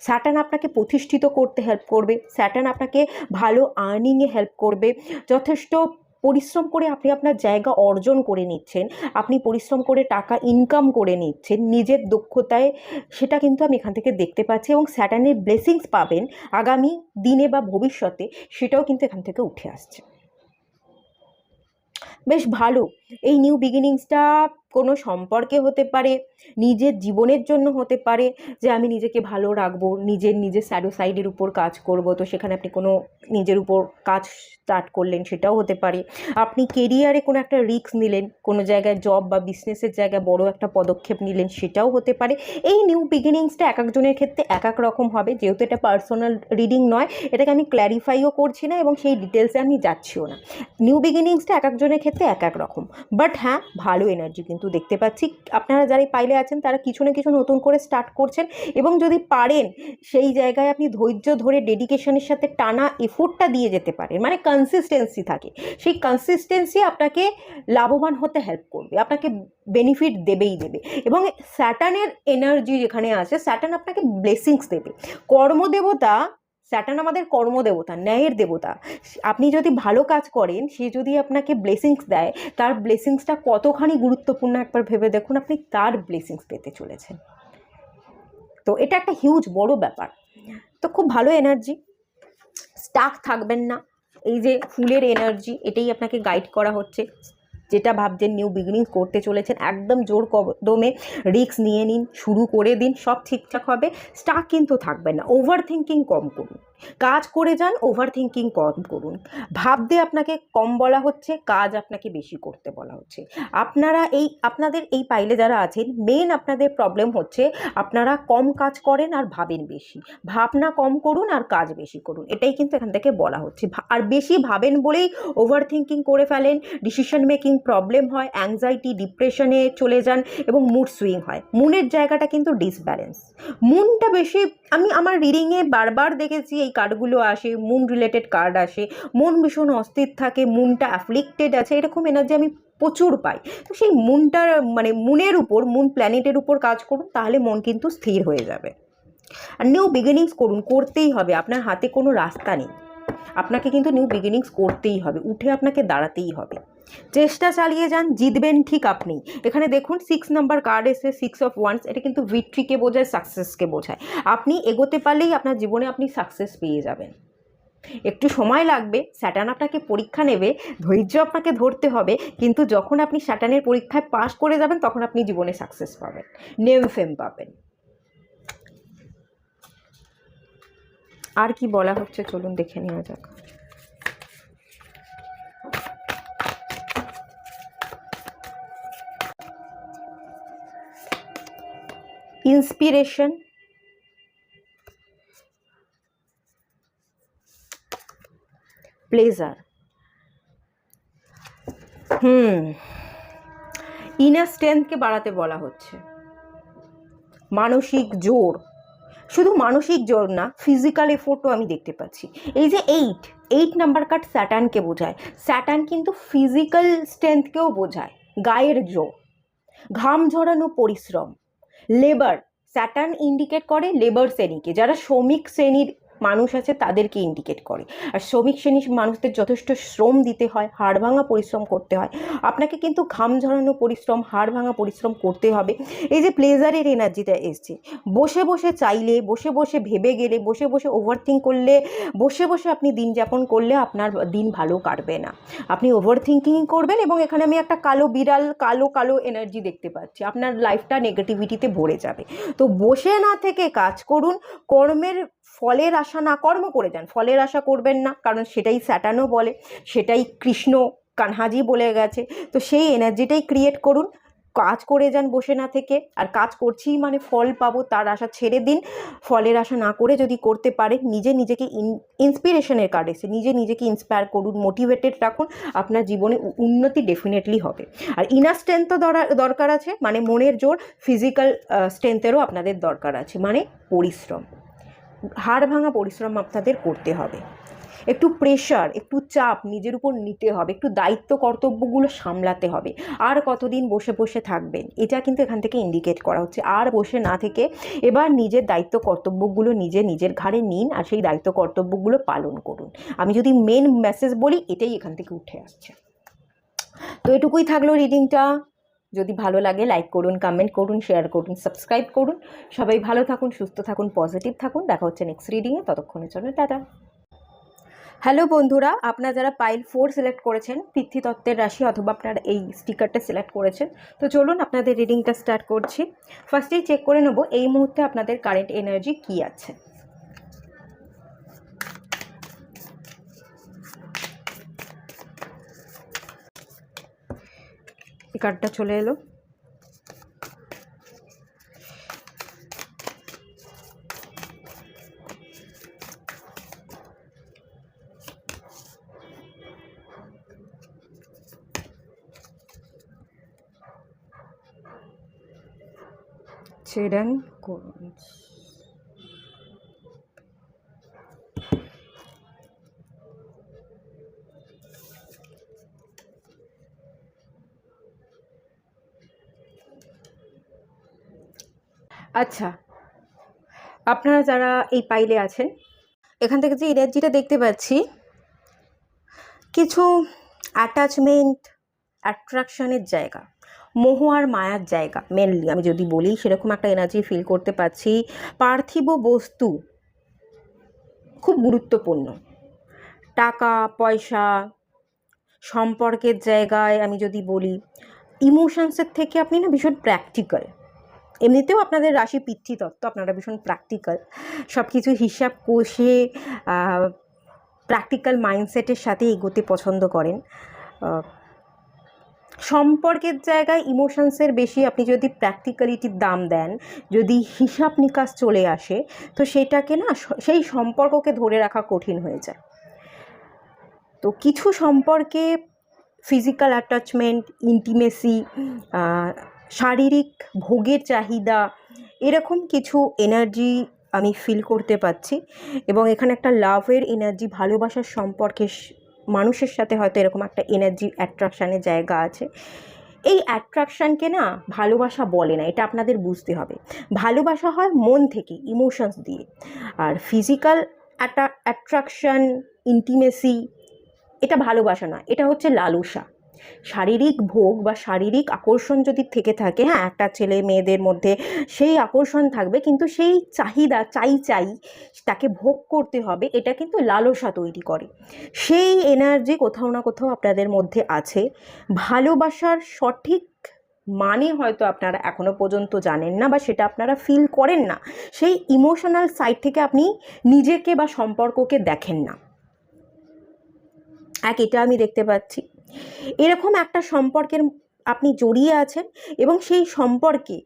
স্যাটার্ন আপনাকে প্রতিষ্ঠিত করতে হেল্প করবে, স্যাটার্ন আপনাকে ভালো আর্নিংয়ে হেল্প করবে। যথেষ্ট পরিশ্রম করে আপনি আপনার জায়গা অর্জন করে নিচ্ছেন, আপনি পরিশ্রম করে টাকা ইনকাম করে নিচ্ছেন নিজের দক্ষতায়, সেটা কিন্তু আমি এখান থেকে দেখতে পাচ্ছি। এবং স্যাটার্নের ব্লেসিংস পাবেন আগামী দিনে বা ভবিষ্যতে, সেটাও কিন্তু এখান থেকে উঠে আসছে। বেশ ভালো। এই নিউ বিগিনিংসটা কোনো সম্পর্কে হতে পারে, নিজের জীবনের জন্য হতে পারে, যে আমি নিজেকে ভালো রাখবো, নিজের শ্যাডো সাইডের উপর কাজ করব, তো সেখানে আপনি কোনো নিজের উপর কাজ স্টার্ট করলেন, সেটাও হতে পারে। আপনি কেরিয়ারে কোনো একটা রিস্ক নিলেন, কোনো জায়গায় জব বা বিজনেসের জায়গায় বড় একটা পদক্ষেপ নিলেন, সেটাও হতে পারে। এই নিউ বিগিনিংসটা এক একজনের ক্ষেত্রে এক এক রকম হবে, যেহেতু এটা পার্সোনাল রিডিং নয়, এটাকে আমি ক্ল্যারিফাইও করছি না এবং সেই ডিটেলসে আমি যাচ্ছিও না। নিউ বিগিনিংসটা এক একজনের ক্ষেত্রে এক এক রকম, বাট হ্যাঁ, ভালো এনার্জি কিন্তু দেখতে পাচ্ছি। আপনারা যারা পাইলে আছেন তারা কিছু না কিছু নতুন করে স্টার্ট করছেন, এবং যদি পারেন সেই জায়গায় আপনি ধৈর্য ধরে ডেডিকেশনের সাথে টানা এফোর্টটা দিয়ে যেতে পারেন, মানে কনসিস্টেন্সি থাকে, সেই কনসিস্টেন্সি আপনাকে লাভবান হতে হেল্প করবে, আপনাকে বেনিফিট দেবেই দেবে। এবং স্যাটার্নের এনার্জি যেখানে আছে, স্যাটার্ন আপনাকে ব্লেসিংস দেবে। কর্মদেবতা স্যাটার্ন আমাদের কর্মদেবতা, ন্যায়ের দেবতা। আপনি যদি ভালো কাজ করেন, সে যদি আপনাকে ব্লেসিংস দেয়, তার ব্লেসিংসটা কতখানি গুরুত্বপূর্ণ একবার ভেবে দেখুন, আপনি তার ব্লেসিংস পেতে চলেছেন। তো এটা একটা হিউজ বড় ব্যাপার। তো খুব ভালো এনার্জি, স্টাক থাকবেন না। এই যে ফুলের এনার্জি, এটাই আপনাকে গাইড করা হচ্ছে। যেটা ভাবছেন নিউ বিগিনিং করতে চলেছেন, একদম জোর কদমে রিস্ক নিয়ে নিন, শুরু করে দিন, সব ঠিকঠাক হবে। স্টাক কিন্তু থাকবেন না। ওভার থিঙ্কিং কম করুন, কাজ করে যান, ওভার থিঙ্কিং কম করুন। ভাবতে আপনাকে কম বলা হচ্ছে, কাজ আপনাকে বেশি করতে বলা হচ্ছে। আপনাদের এই পাইলে যারা আছেন, মেন আপনাদের প্রবলেম হচ্ছে আপনারা কম কাজ করেন আর ভাবেন বেশি। ভাবনা কম করুন আর কাজ বেশি করুন, এটাই কিন্তু এখান থেকে বলা হচ্ছে। আর বেশি ভাবেন বলেই ওভার থিঙ্কিং করে ফেলেন, ডিসিশন মেকিং প্রবলেম হয়, অ্যাংজাইটি ডিপ্রেশনে চলে যান এবং মুড সুইং হয়। মুনের জায়গাটা কিন্তু ডিসব্যালেন্স। মুনটা বেশি, আমি আমার রিডিংয়ে বারবার দেখেছি এই কার্ডগুলো আসে, মুন রিলেটেড কার্ড আসে, মন ভীষণ অস্থির থাকে, মুনটা অ্যাফ্লিক্টেড আছে, এরকম এনার্জি আমি প্রচুর পাই। তো সেই মুনটার মানে মুনের উপর, মুন প্ল্যানেটের উপর কাজ করুন, তাহলে মন কিন্তু স্থির হয়ে যাবে। আর নিউ বিগিনিংস করুন, করতেই হবে, আপনার হাতে কোনো রাস্তা নেই। আপনাকে কিন্তু নিউ বিগিনিংস করতেই হবে, উঠে আপনাকে দাঁড়াতেই হবে। চেষ্টা চালিয়ে যান, জিতবেন ঠিক আপনি। এখানে দেখুন 6 নাম্বার কার্ড এসে 6 অফ ওয়ান্স, এটা কিন্তু ভিক্টরিকে বোঝায়, সাকসেসকে বোঝায়। আপনি এগোতে পারলেই আপনার জীবনে আপনি সাকসেস পেয়ে যাবেন। একটু সময় লাগবে, স্যাটার্ন আপনাকে পরীক্ষা নেবে, ধৈর্য আপনাকে ধরতে হবে, কিন্তু যখন আপনি স্যাটার্নের পরীক্ষায় পাশ করে যাবেন তখন আপনি জীবনে সাকসেস পাবেন, নেম ফেম পাবেন। আর কি বলা হচ্ছে চলুন দেখে নেওয়া যাক। ইন্সপিরেশন, প্লেজার, ইনার স্ট্রেংথকে বাড়াতে বলা হচ্ছে। মানসিক জোর, শুধু মানসিক জোর না, ফিজিক্যাল এফোর্টও আমি দেখতে পাচ্ছি। এই যে 8 নাম্বার কার্ড স্যাটার্নকে বোঝায়। স্যাটার্ন কিন্তু ফিজিক্যাল স্ট্রেংথকেও বোঝায়, গায়ের জোর, ঘাম ঝরানো পরিশ্রম, লেবার। স্যাটার্ন ইন্ডিকেট করে লেবার শ্রেণীকে, যারা শ্রমিক শ্রেণীর মানুষ আছে তাদেরকে ইন্ডিকেট করে। আর শ্রমিক শ্রেণীর মানুষদের যথেষ্ট শ্রম দিতে হয়, হাড় ভাঙা পরিশ্রম করতে হয়। আপনাকে কিন্তু ঘাম ঝরানো পরিশ্রম, হাড় ভাঙা পরিশ্রম করতে হবে। এই যে প্লেজারের এনার্জিটা এসছে, বসে বসে চাইলে, বসে বসে ভেবে গেলে, বসে বসে ওভারথিঙ্ক করলে, বসে বসে আপনি দিন যাপন করলে আপনার দিন ভালো কাটবে না। আপনি ওভার থিঙ্কিং করবেন এবং এখানে আমি একটা কালো বিড়াল, কালো কালো এনার্জি দেখতে পাচ্ছি। আপনার লাইফটা নেগেটিভিটিতে ভরে যাবে। তো বসে না থেকে কাজ করুন, কর্মের ফলের আশা না, কর্ম করে যান, ফলের আশা করবেন না, কারণ সেটাই স্যাটার্নও বলে, সেটাই কৃষ্ণ কানহাজি বলে গেছে। তো সেই এনার্জিটাই ক্রিয়েট করুন, কাজ করে যান বসে না থেকে। আর কাজ করছি মানে ফল পাবো তার আশা ছেড়ে দিন। ফলের আশা না করে যদি করতে পারেন, নিজেকে ইন্সপিরেশনের কার্ড এসে নিজেকে ইন্সপায়ার করুন, মোটিভেটেড রাখুন, আপনার জীবনে উন্নতি ডেফিনেটলি হবে। আর ইনার স্ট্রেংথও দরকার আছে, মানে মনের জোর, ফিজিক্যাল স্ট্রেংথেরও আপনাদের দরকার আছে, মানে পরিশ্রম, হাড় ভাঙা পরিশ্রম আপনাদের করতে হবে। একটু প্রেশার, একটু চাপ নিজের উপর নিতে হবে, একটু দায়িত্ব কর্তব্যগুলো সামলাতে হবে। আর কতদিন বসে বসে থাকবেন, এটা কিন্তু এখান থেকে ইন্ডিকেট করা হচ্ছে। আর বসে না থেকে এবার নিজের দায়িত্ব কর্তব্যগুলো নিজের ঘাড়ে নিন আর সেই দায়িত্ব কর্তব্যগুলো পালন করুন। আমি যদি মেন মেসেজ বলি, এটাই এখান থেকে উঠে আসছে। তো এটুকুই থাকলো রিডিংটা। যদি ভালো লাগে লাইক করুন, কমেন্ট করুন, শেয়ার করুন, সাবস্ক্রাইব করুন। সবাই ভালো থাকুন, সুস্থ থাকুন, পজিটিভ থাকুন। দেখা হচ্ছে নেক্সট রিডিংয়ে, ততক্ষণের জন্য টাটা। হ্যালো বন্ধুরা, আপনারা যারা পাইল 4 সিলেক্ট করেছেন, পিতৃতত্ত্বের রাশি, অথবা আপনারা এই স্টিকারটা সিলেক্ট করেছেন, তো চলুন আপনাদের রিডিংটা স্টার্ট করছি। ফার্স্টেই চেক করে নেব এই মুহূর্তে আপনাদের কারেন্ট এনার্জি কী আছে। এই কার্ডটা চলে এলো। Children Coins. আচ্ছা, আপনারা যারা এই পাইলে আছেন, এখান থেকে যে এনার্জিটা দেখতে পাচ্ছি, কিছু অ্যাটাচমেন্ট, অ্যাট্রাকশনের জায়গা, মোহ আর মায়ার জায়গা মেনলি আমি যদি বলি, সেরকম একটা এনার্জি ফিল করতে পারছি। পার্থিব বস্তু খুব গুরুত্বপূর্ণ, টাকা পয়সা, সম্পর্কের জায়গায় আমি যদি বলি, ইমোশনসের থেকে আপনি না ভীষণ প্র্যাকটিক্যাল। এমনিতেও আপনাদের রাশি পিতৃতত্ত্ব, আপনারা ভীষণ প্র্যাকটিক্যাল, সব কিছু হিসাব কষে প্র্যাকটিক্যাল মাইন্ডসেটের সাথে এগোতে পছন্দ করেন। সম্পর্কের জায়গায় ইমোশনসের বেশি আপনি যদি প্র্যাকটিক্যালিটির দাম দেন, যদি হিসাব নিকাশ চলে আসে, তো সেটাকে না সেই সম্পর্ককে ধরে রাখা কঠিন হয়ে যায়। তো কিছু সম্পর্কে ফিজিক্যাল অ্যাটাচমেন্ট, ইন্টিমেসি, শারীরিক ভোগের চাহিদা, এরকম কিছু এনার্জি আমি ফিল করতে পারছি। এবং এখানে একটা লাভের এনার্জি, ভালোবাসার সম্পর্কে মানুষের সাথে হয়তো এরকম একটা এনার্জি, অ্যাট্রাকশানের জায়গা আছে। এই অ্যাট্রাকশানকে না ভালোবাসা বলে না, এটা আপনাদের বুঝতে হবে। ভালোবাসা হয় মন থেকে, ইমোশনস দিয়ে। আর ফিজিক্যাল অ্যাট্রাকশান, ইন্টিমেসি, এটা ভালোবাসা না, এটা হচ্ছে লালসা। শারীরিক ভোগ বা শারীরিক আকর্ষণ যদি থেকে থাকে, হ্যাঁ, একটা ছেলে মেয়েদের মধ্যে সেই আকর্ষণ থাকবে, কিন্তু সেই চাহিদা চাই তাকে ভোগ করতে হবে, এটা কিন্তু লালসা তৈরি করে। সেই এনার্জি কোথাও না কোথাও আপনাদের মধ্যে আছে। ভালোবাসার সঠিক মানে হয়তো আপনারা এখনো পর্যন্ত জানেন না, বা সেটা আপনারা ফিল করেন না। সেই ইমোশনাল সাইড থেকে আপনি নিজেকে বা সম্পর্ককে দেখেন না। এটা আমি দেখতে পাচ্ছি। এরকম একটা সম্পর্কের আপনি জড়িয়ে আছেন, এবং সেই সম্পর্কে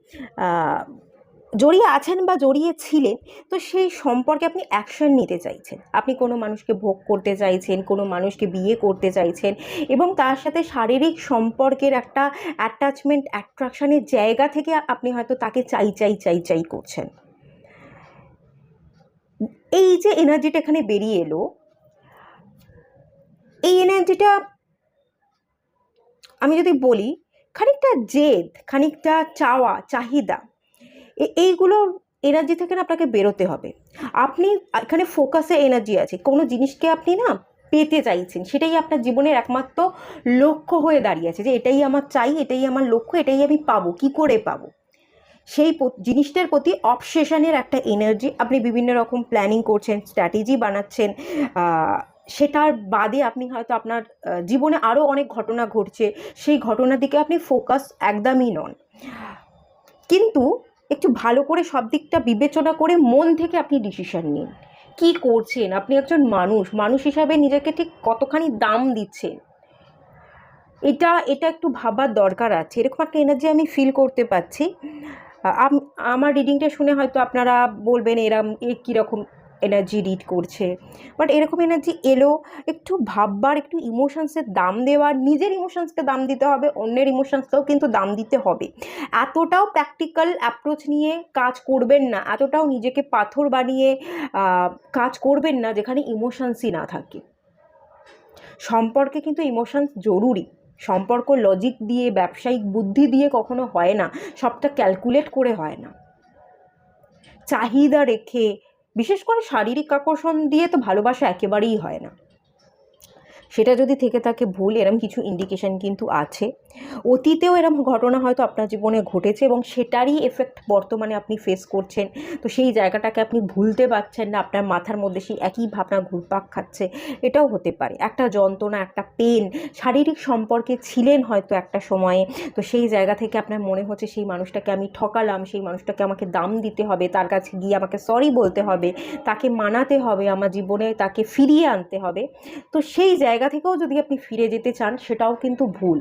জড়িয়ে আছেন বা জড়িয়ে ছিলেন, তো সেই সম্পর্কে আপনি অ্যাকশন নিতে চাইছেন। আপনি কোনো মানুষকে ভোগ করতে চাইছেন, কোনো মানুষকে বিয়ে করতে চাইছেন, এবং তার সাথে শারীরিক সম্পর্কের একটা অ্যাটাচমেন্ট, অ্যাট্রাকশানের জায়গা থেকে আপনি হয়তো তাকে চাই করছেন। এই যে এনার্জিটা এখানে বেরিয়ে এলো, এই এনার্জিটা আমি যদি বলি খানিকটা জেদ, খানিকটা চাহিদা, এইগুলো এনার্জি থেকে না আপনাকে বেরোতে হবে। আপনি এখানে ফোকাসে এনার্জি আছে, কোনো জিনিসকে আপনি না পেতে চাইছেন, সেটাই আপনার জীবনের একমাত্র লক্ষ্য হয়ে দাঁড়িয়ে আছে, যে এটাই আমার চাই, এটাই আমার লক্ষ্য, এটাই আমি পাবো, কি করে পাবো, সেই জিনিসটার প্রতি অবসেশনের একটা এনার্জি। আপনি বিভিন্ন রকম প্ল্যানিং করছেন, স্ট্র্যাটেজি বানাচ্ছেন। সেটার বাদে আপনি হয়তো আপনার জীবনে আরও অনেক ঘটনা ঘটছে, সেই ঘটনার দিকে আপনি ফোকাস একদমই নন। কিন্তু একটু ভালো করে সব দিকটা বিবেচনা করে মন থেকে আপনি ডিসিশন নিন, কি করছেন। আপনি একজন মানুষ হিসাবে নিজেকে ঠিক কতখানি দাম দিচ্ছেন, এটা একটু ভাবার দরকার আছে। এরকম একটা এনার্জি আমি ফিল করতে পারছি। আমার রিডিংটা শুনে হয়তো আপনারা বলবেন এরম কীরকম এনার্জি রিড করছে, বাট এরকম এনার্জি এলো। একটু ভাববার, একটু ইমোশনসের দাম দেওয়ার, নিজের ইমোশনসকে দাম দিতে হবে, অন্যের ইমোশনসকেও কিন্তু দাম দিতে হবে। এতটাও প্র্যাকটিক্যাল অ্যাপ্রোচ নিয়ে কাজ করবেন না, এতটাও নিজেকে পাথর বানিয়ে কাজ করবেন না যেখানে ইমোশনসই না থাকে। সম্পর্কে কিন্তু ইমোশনস জরুরি। সম্পর্ক লজিক দিয়ে, ব্যবসায়িক বুদ্ধি দিয়ে কখনো হয় না, সবটা ক্যালকুলেট করে হয় না। চাহিদা রেখে, বিশেষ করে শারীরিক আকর্ষণ দিয়ে তো ভালোবাসা একেবারেই হয় না। সেটা যদি থেকে থাকে ভুল, এরম কিছু ইন্ডিকেশন কিন্তু আছে। অতীতেও এরম ঘটনা হয়তো আপনার জীবনে ঘটেছে, এবং সেটারই এফেক্ট বর্তমানে আপনি ফেস করছেন। তো সেই জায়গাটাকে আপনি ভুলতে পারছেন না, আপনার মাথার মধ্যে সেই একই ভাবনা ঘুরপাক খাচ্ছে, এটাও হতে পারে। একটা যন্ত্রণা, একটা পেন, শারীরিক সম্পর্কে ছিলেন হয়তো একটা সময়ে, তো সেই জায়গা থেকে আপনার মনে হচ্ছে সেই মানুষটাকে আমি ঠকালাম, সেই মানুষটাকে আমাকে দাম দিতে হবে, তার কাছে গিয়ে আমাকে সরি বলতে হবে, তাকে মানাতে হবে, আমার জীবনে তাকে ফিরিয়ে আনতে হবে। তো সেই জায়গা থেকেও যদি আপনি ফিরে যেতে চান, সেটাও কিন্তু ভুল।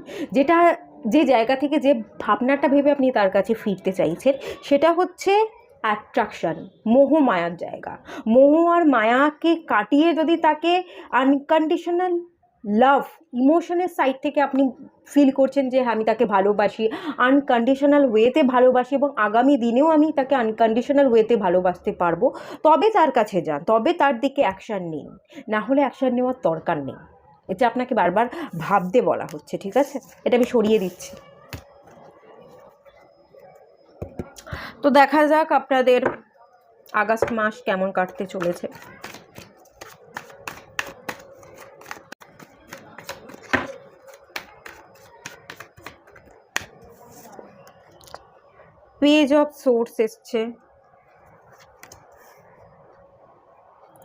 যে জায়গা থেকে, যে ভাবনাটা ভেবে আপনি তার কাছে ফিরতে চাইছেন, সেটা হচ্ছে অ্যাট্রাকশান, মোহ মায়ার জায়গা। মোহ আর মায়াকে কাটিয়ে যদি তাকে আনকন্ডিশনাল লাভ, ইমোশনের সাইড থেকে আপনি ফিল করছেন যে আমি তাকে ভালোবাসি, আনকন্ডিশনাল ওয়েতে ভালোবাসি, এবং আগামী দিনেও আমি তাকে আনকন্ডিশনাল ওয়েতে ভালোবাসতে পারবো, তবে তার কাছে যান, তবে তার দিকে অ্যাকশান নিন। না হলে অ্যাকশান নেওয়ার দরকার নেই। এটা আপনাকে বারবার ভাবতে বলা হচ্ছে, ঠিক আছে? এটা আমি সরিয়ে দিচ্ছি। তো দেখা যাক আপনাদের আগস্ট মাস কেমন কাটতে চলেছে। পেজ অফ সোর্স এসছে,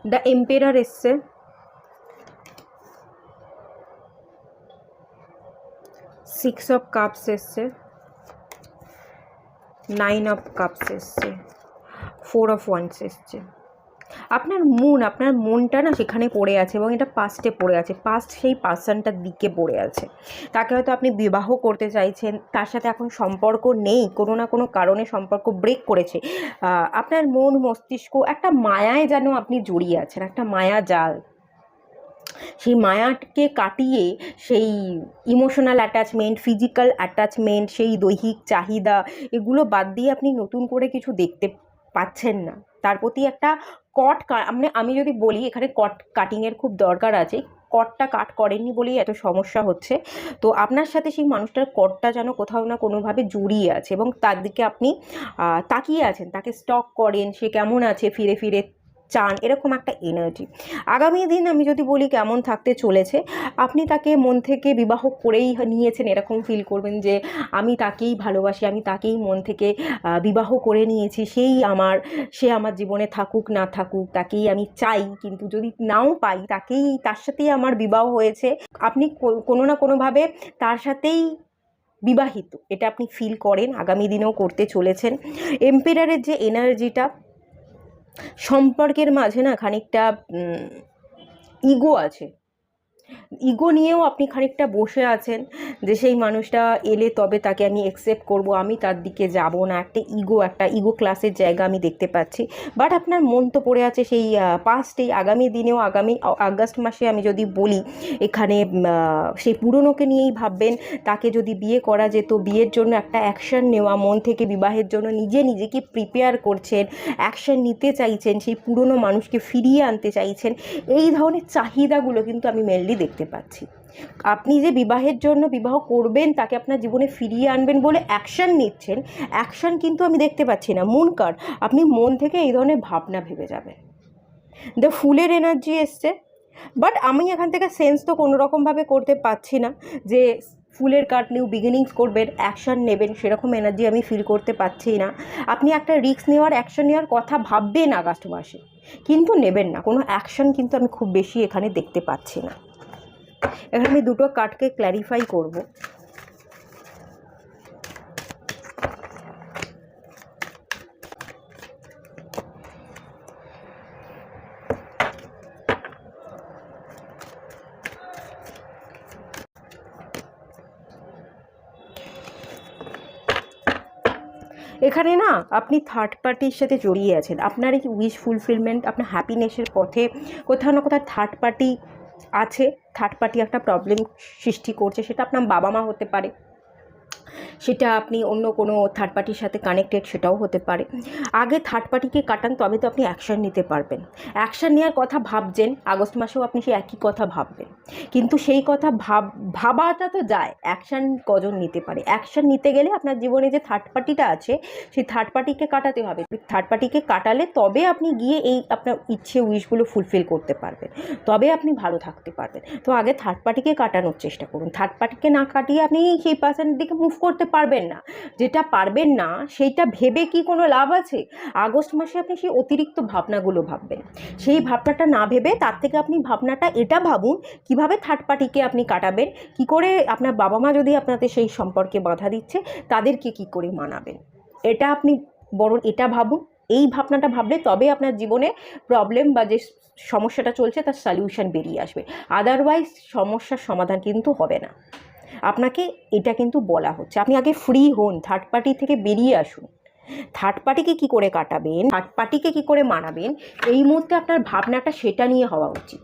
দ্য এম্পেরার এসছে, 6 অফ কাপস এসছে, 9 অফ কাপস এসছে, 4 অফ ওয়ান্স এসছে। আপনার মনটা না সেখানে পড়ে আছে এবং এটা পাস্টে পড়ে আছে, পাস্ট সেই পার্সনটার দিকে পড়ে আছে। তাকে হয়তো আপনি বিবাহ করতে চাইছেন, তার সাথে এখন সম্পর্ক নেই, কোনো না কোনো কারণে সম্পর্ক ব্রেক করেছে। আপনার মন মস্তিষ্ক একটা মায়ায় যেন আপনি জড়িয়ে আছেন, একটা মায়া জাল। সেই মায়াকে কাটিয়ে সেই ইমোশনাল অ্যাটাচমেন্ট, ফিজিক্যাল অ্যাটাচমেন্ট, সেই দৈহিক চাহিদা, এগুলো বাদ দিয়ে আপনি নতুন করে কিছু দেখতে পাচ্ছেন না। তার প্রতি একটা আমি যদি বলি এখানে কাটিংয়ের খুব দরকার আছে, কটটা কাট করেননি বলেই এত সমস্যা হচ্ছে। তো আপনার সাথে সেই মানুষটার কটটা যেন কোথাও না কোনোভাবে জড়িয়ে আছে এবং তার দিকে আপনি তাকিয়ে আছেন, তাকে স্টক করেন, সে কেমন আছে ফিরে ফিরে চান, এরকম একটা এনার্জি। আগামী দিন আমি যদি বলি কেমন থাকতে চলেছে, আপনি তাকে মন থেকে বিবাহ করেই নিয়েছেন এরকম ফিল করবেন যে আমি তাকেই ভালোবাসি, আমি তাকেই মন থেকে বিবাহ করে নিয়েছি, সে আমার জীবনে থাকুক না থাকুক তাকেই আমি চাই, কিন্তু যদি নাও পাই তার সাথেই আমার বিবাহ হয়েছে। আপনি কোনো না কোনোভাবে তার সাথেই বিবাহিত, এটা আপনি ফিল করেন, আগামী দিনেও করতে চলেছেন। এম্পেরারের যে এনার্জিটা, সম্পর্কের মাঝে না খানিকটা ইগো আছে, ইগো নিয়েও আপনি খানিকটা বসে আছেন যে সেই মানুষটা এলে তবে তাকে আমি অ্যাকসেপ্ট করব, আমি তার দিকে যাব না, একটা ইগো ক্লাসের জায়গা আমি দেখতে পাচ্ছি। বাট আপনার মন তো পড়ে আছে সেই পাস্টেই। আগামী দিনেও, আগামী আগস্ট মাসে আমি যদি বলি, এখানে সেই পুরনোকে নিয়েই ভাববেন। তাকে যদি বিয়ে করা যেত, বিয়ের জন্য একটা অ্যাকশন নেওয়া, মন থেকে বিবাহের জন্য নিজেকে প্রিপেয়ার করছেন, অ্যাকশন নিতে চাইছেন, সেই পুরনো মানুষকে ফিরিয়ে আনতে চাইছেন। এই ধরনের চাহিদাগুলো কিন্তু আমি মেনলি দেখতে পাচ্ছি। আপনি যে বিবাহের জন্য বিবাহ করবেন, তাকে আপনার জীবনে ফিরিয়ে আনবেন বলে অ্যাকশন নিচ্ছেন, অ্যাকশন কিন্তু আমি দেখতে পাচ্ছি না। মুন কার্ড, আপনি মন থেকে এই ধরনের ভাবনা ভেবে যাবেন। দ্য ফুলের এনার্জি এসছে, বাট আমি এখান থেকে সেন্স তো কোনো রকমভাবে করতে পারছি না যে ফুলের কার্ড নিউ বিগিনিংস করবেন, অ্যাকশন নেবেন, সেরকম এনার্জি আমি ফিল করতে পারছি না। আপনি একটা রিস্ক নেওয়ার, অ্যাকশন নেওয়ার কথা ভাববেন আগস্ট মাসে, কিন্তু নেবেন না, কোনো অ্যাকশন কিন্তু আমি খুব বেশি এখানে দেখতে পাচ্ছি না। এখানে আমি দুটো কার্ডকে ক্ল্যারিফাই করব। এখানে না আপনি থার্ড পার্টির সাথে জড়িয়ে আছেন, আপনার এই উইশ ফুলফিলমেন্ট, আপনার হ্যাপিনেসের পথে কোথাও না কোথাও থার্ড পার্টি আছে। থার্ড পার্টি একটা প্রবলেম সৃষ্টি করছে, সেটা আপনার বাবা মা হতে পারে, সেটা আপনি অন্য কোনো থার্ড পার্টির সাথে কানেক্টেড, সেটাও হতে পারে। আগে থার্ড পার্টিকে কাটান, তবে তো আপনি অ্যাকশন নিতে পারবেন। অ্যাকশন নেওয়ার কথা ভাবছেন, আগস্ট মাসেও আপনি সেই একই কথা ভাববেন, কিন্তু সেই কথা ভাবাটা তো যায়, অ্যাকশন কজন নিতে পারে? অ্যাকশন নিতে গেলে আপনার জীবনে যে থার্ড পার্টিটা আছে, সেই থার্ড পার্টিকে কাটাতে হবে। থার্ড পার্টিকে কাটালে তবে আপনি গিয়ে এই আপনার ইচ্ছে উইশগুলো ফুলফিল করতে পারবেন, তবে আপনি ভালো থাকতে পারবেন। তো আগে থার্ড পার্টিকে কাটানোর চেষ্টা করুন। থার্ড পার্টিকে না কাটিয়ে আপনি সেই পার্সনের দিকে মুভ করতে পারবেন না। যেটা পারবেন না সেইটা ভেবে কি কোনো লাভ আছে? আগস্ট মাসে আপনি সেই অতিরিক্ত ভাবনাগুলো ভাববেন। সেই ভাবনাটা না ভেবে তার থেকে আপনি ভাবনাটা এটা ভাবুন, কিভাবে থার্ড পার্টিকে আপনি কাটাবেন, কি করে আপনার বাবা মা যদি আপনাদের সেই সম্পর্কে বাধা দিচ্ছে, তাদেরকে কি করে মানাবেন, এটা আপনি বরং এটা ভাবুন। এই ভাবনাটা ভাবলে তবে আপনার জীবনে প্রবলেম বা যে সমস্যাটা চলছে তার সলিউশন বেরিয়ে আসবে। আদারওয়াইজ সমস্যার সমাধান কিন্তু হবে না। আপনাকে এটা কিন্তু বলা হচ্ছে, আপনি আগে ফ্রি হন, থার্ড পার্টি থেকে বেরিয়ে আসুন। থার্ড পার্টিকে কী করে কাটাবেন, থার্ড পার্টিকে কী করে মানাবেন, এই মুহূর্তে আপনার ভাবনাটা সেটা নিয়ে হওয়া উচিত,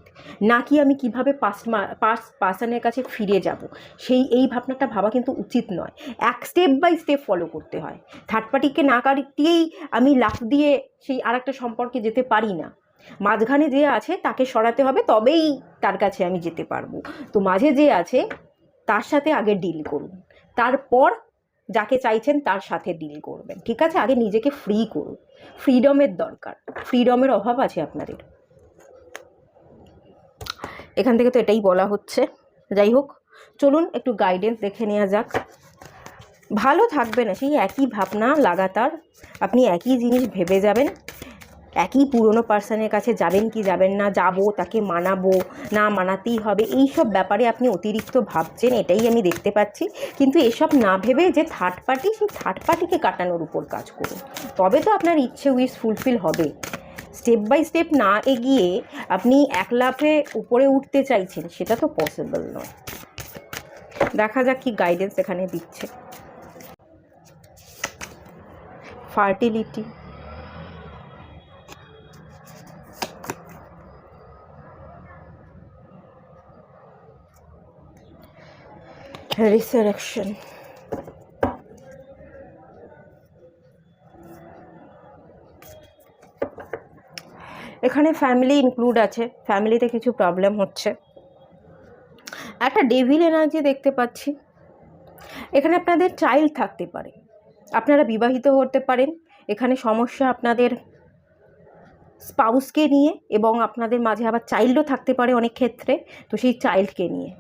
নাকি আমি কিভাবে পাস্ট পার্সনের কাছে ফিরে যাব, এই ভাবনাটা ভাবা কিন্তু উচিত নয়। স্টেপ বাই স্টেপ ফলো করতে হয়। থার্ড পার্টিকে না কাটিয়েই আমি লাফ দিয়ে সেই আর একটা সম্পর্কে যেতে পারি না। মাঝখানে যে আছে তাকে সরাতে হবে, তবেই তার কাছে আমি যেতে পারবো। তো মাঝে যে আছে তার সাথে আগে ডিল করুন, তারপর যাকে চাইছেন তার সাথে ডিল করবেন। ঠিক আছে, আগে নিজেকে ফ্রি করুন। ফ্রিডমের দরকার, ফ্রিডমের অভাব আছে আপনাদের। এখান থেকে তো এটাই বলা হচ্ছে। যাই হোক, চলুন একটু গাইডেন্স দেখে নেওয়া যাক। ভালো থাকবে না, সেই একই ভাবনা লাগাতার, আপনি একই জিনিস ভেবে যাবেন, একই পুরনো পার্সনের কাছে যাবেন কি যাবেন না, যাব তাকে মানাবো না মানাতেই হবে, এই সব ব্যাপারে আপনি অতিরিক্ত ভাবছেন, এটাই আমি দেখতে পাচ্ছি। কিন্তু এসব না ভেবে যে থার্ড পার্টি, সেই থার্ড পার্টিকে কাটানোর উপর কাজ করুন, তবে তো আপনার ইচ্ছে উইশ ফুলফিল হবে। স্টেপ বাই স্টেপ না এগিয়ে আপনি এক লাফে উপরে উঠতে চাইছেন, সেটা তো পসিবল নয়। দেখা যাক কি গাইডেন্স এখানে দিচ্ছে। ফার্টিলিটি, রিসারেকশন, এখানে ফ্যামিলি ইনক্লুড আছে, ফ্যামিলিতে কিছু প্রবলেম হচ্ছে, একটা ডেভিল এনার্জি দেখতে পাচ্ছি। এখানে আপনাদের চাইল্ড থাকতে পারে, আপনারা বিবাহিত হতে পারেন, এখানে সমস্যা আপনাদের স্পাউসকে নিয়ে, এবং আপনাদের মাঝে আবার চাইল্ডও থাকতে পারে অনেক ক্ষেত্রে। তো সেই চাইল্ডকে নিয়ে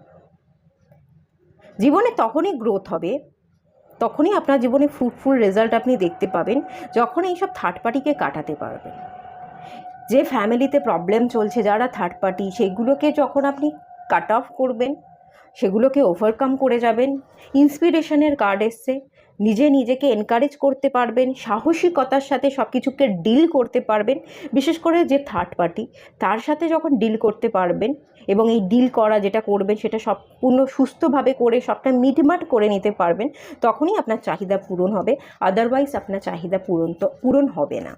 জীবনে তখনই গ্রোথ হবে, তখনই আপনার জীবনে ফ্রুটফুল রেজাল্ট আপনি দেখতে পাবেন, যখন এইসব থার্ড পার্টিকে কাটাতে পারবেন। যে ফ্যামিলিতে প্রবলেম চলছে, যারা থার্ড পার্টি, সেগুলোকে যখন আপনি কাট অফ করবেন, সেগুলোকে ওভারকাম করে যাবেন। ইন্সপিরেশনের কার্ড এসছে, নিজেকে এনকারেজ করতে পারবেন, সাহসিকতার সাথে সব কিছুকে ডিল করতে পারবেন। বিশেষ করে যে থার্ড পার্টি, তার সাথে যখন ডিল করতে পারবেন, এবং এই ডিল করা যেটা করবেন সেটা সম্পূর্ণ সুস্থভাবে করে সবটা মিটমাট করে নিতে পারবেন, তখনই আপনার চাহিদা পূরণ হবে। আদারওয়াইজ আপনার চাহিদা পূরণ হবে না।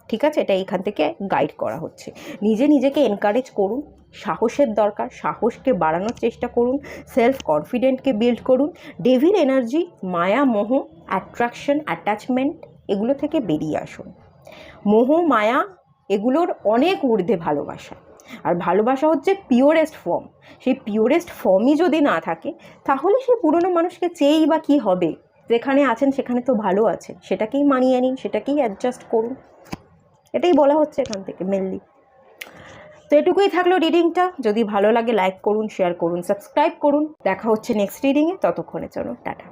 ঠিক আছে, এটা এখান থেকে গাইড করা হচ্ছে। নিজেকে এনকারেজ করুন, সাহসের দরকার, সাহসকে বাড়ানোর চেষ্টা করুন, সেলফ কনফিডেন্টকে বিল্ড করুন। ডেভিল এনার্জি, মায়া, মোহ, অ্যাট্রাকশন, অ্যাটাচমেন্ট, এগুলো থেকে বেরিয়ে আসুন। মোহ, মায়া, এগুলোর অনেক ঊর্ধ্বে ভালোবাসা। আর ভালোবাসা হচ্ছে পিওরেস্ট ফর্ম। সেই পিওরেস্ট ফর্মই যদি না থাকে, তাহলে সেই পুরনো মানুষকে চেয়েই বা কী হবে? যেখানে আছেন সেখানে তো ভালো আছেন, সেটাকেই মানিয়ে নিন, সেটাকেই অ্যাডজাস্ট করুন, এটাই বলা হচ্ছে এখান থেকে মেনলি। তো এটুকুই থাকলো রিডিংটা। যদি ভালো লাগে লাইক করুন, শেয়ার করুন, সাবস্ক্রাইব করুন। দেখা হচ্ছে নেক্সট রিডিংয়ে, ততক্ষণের জন্য টাটা।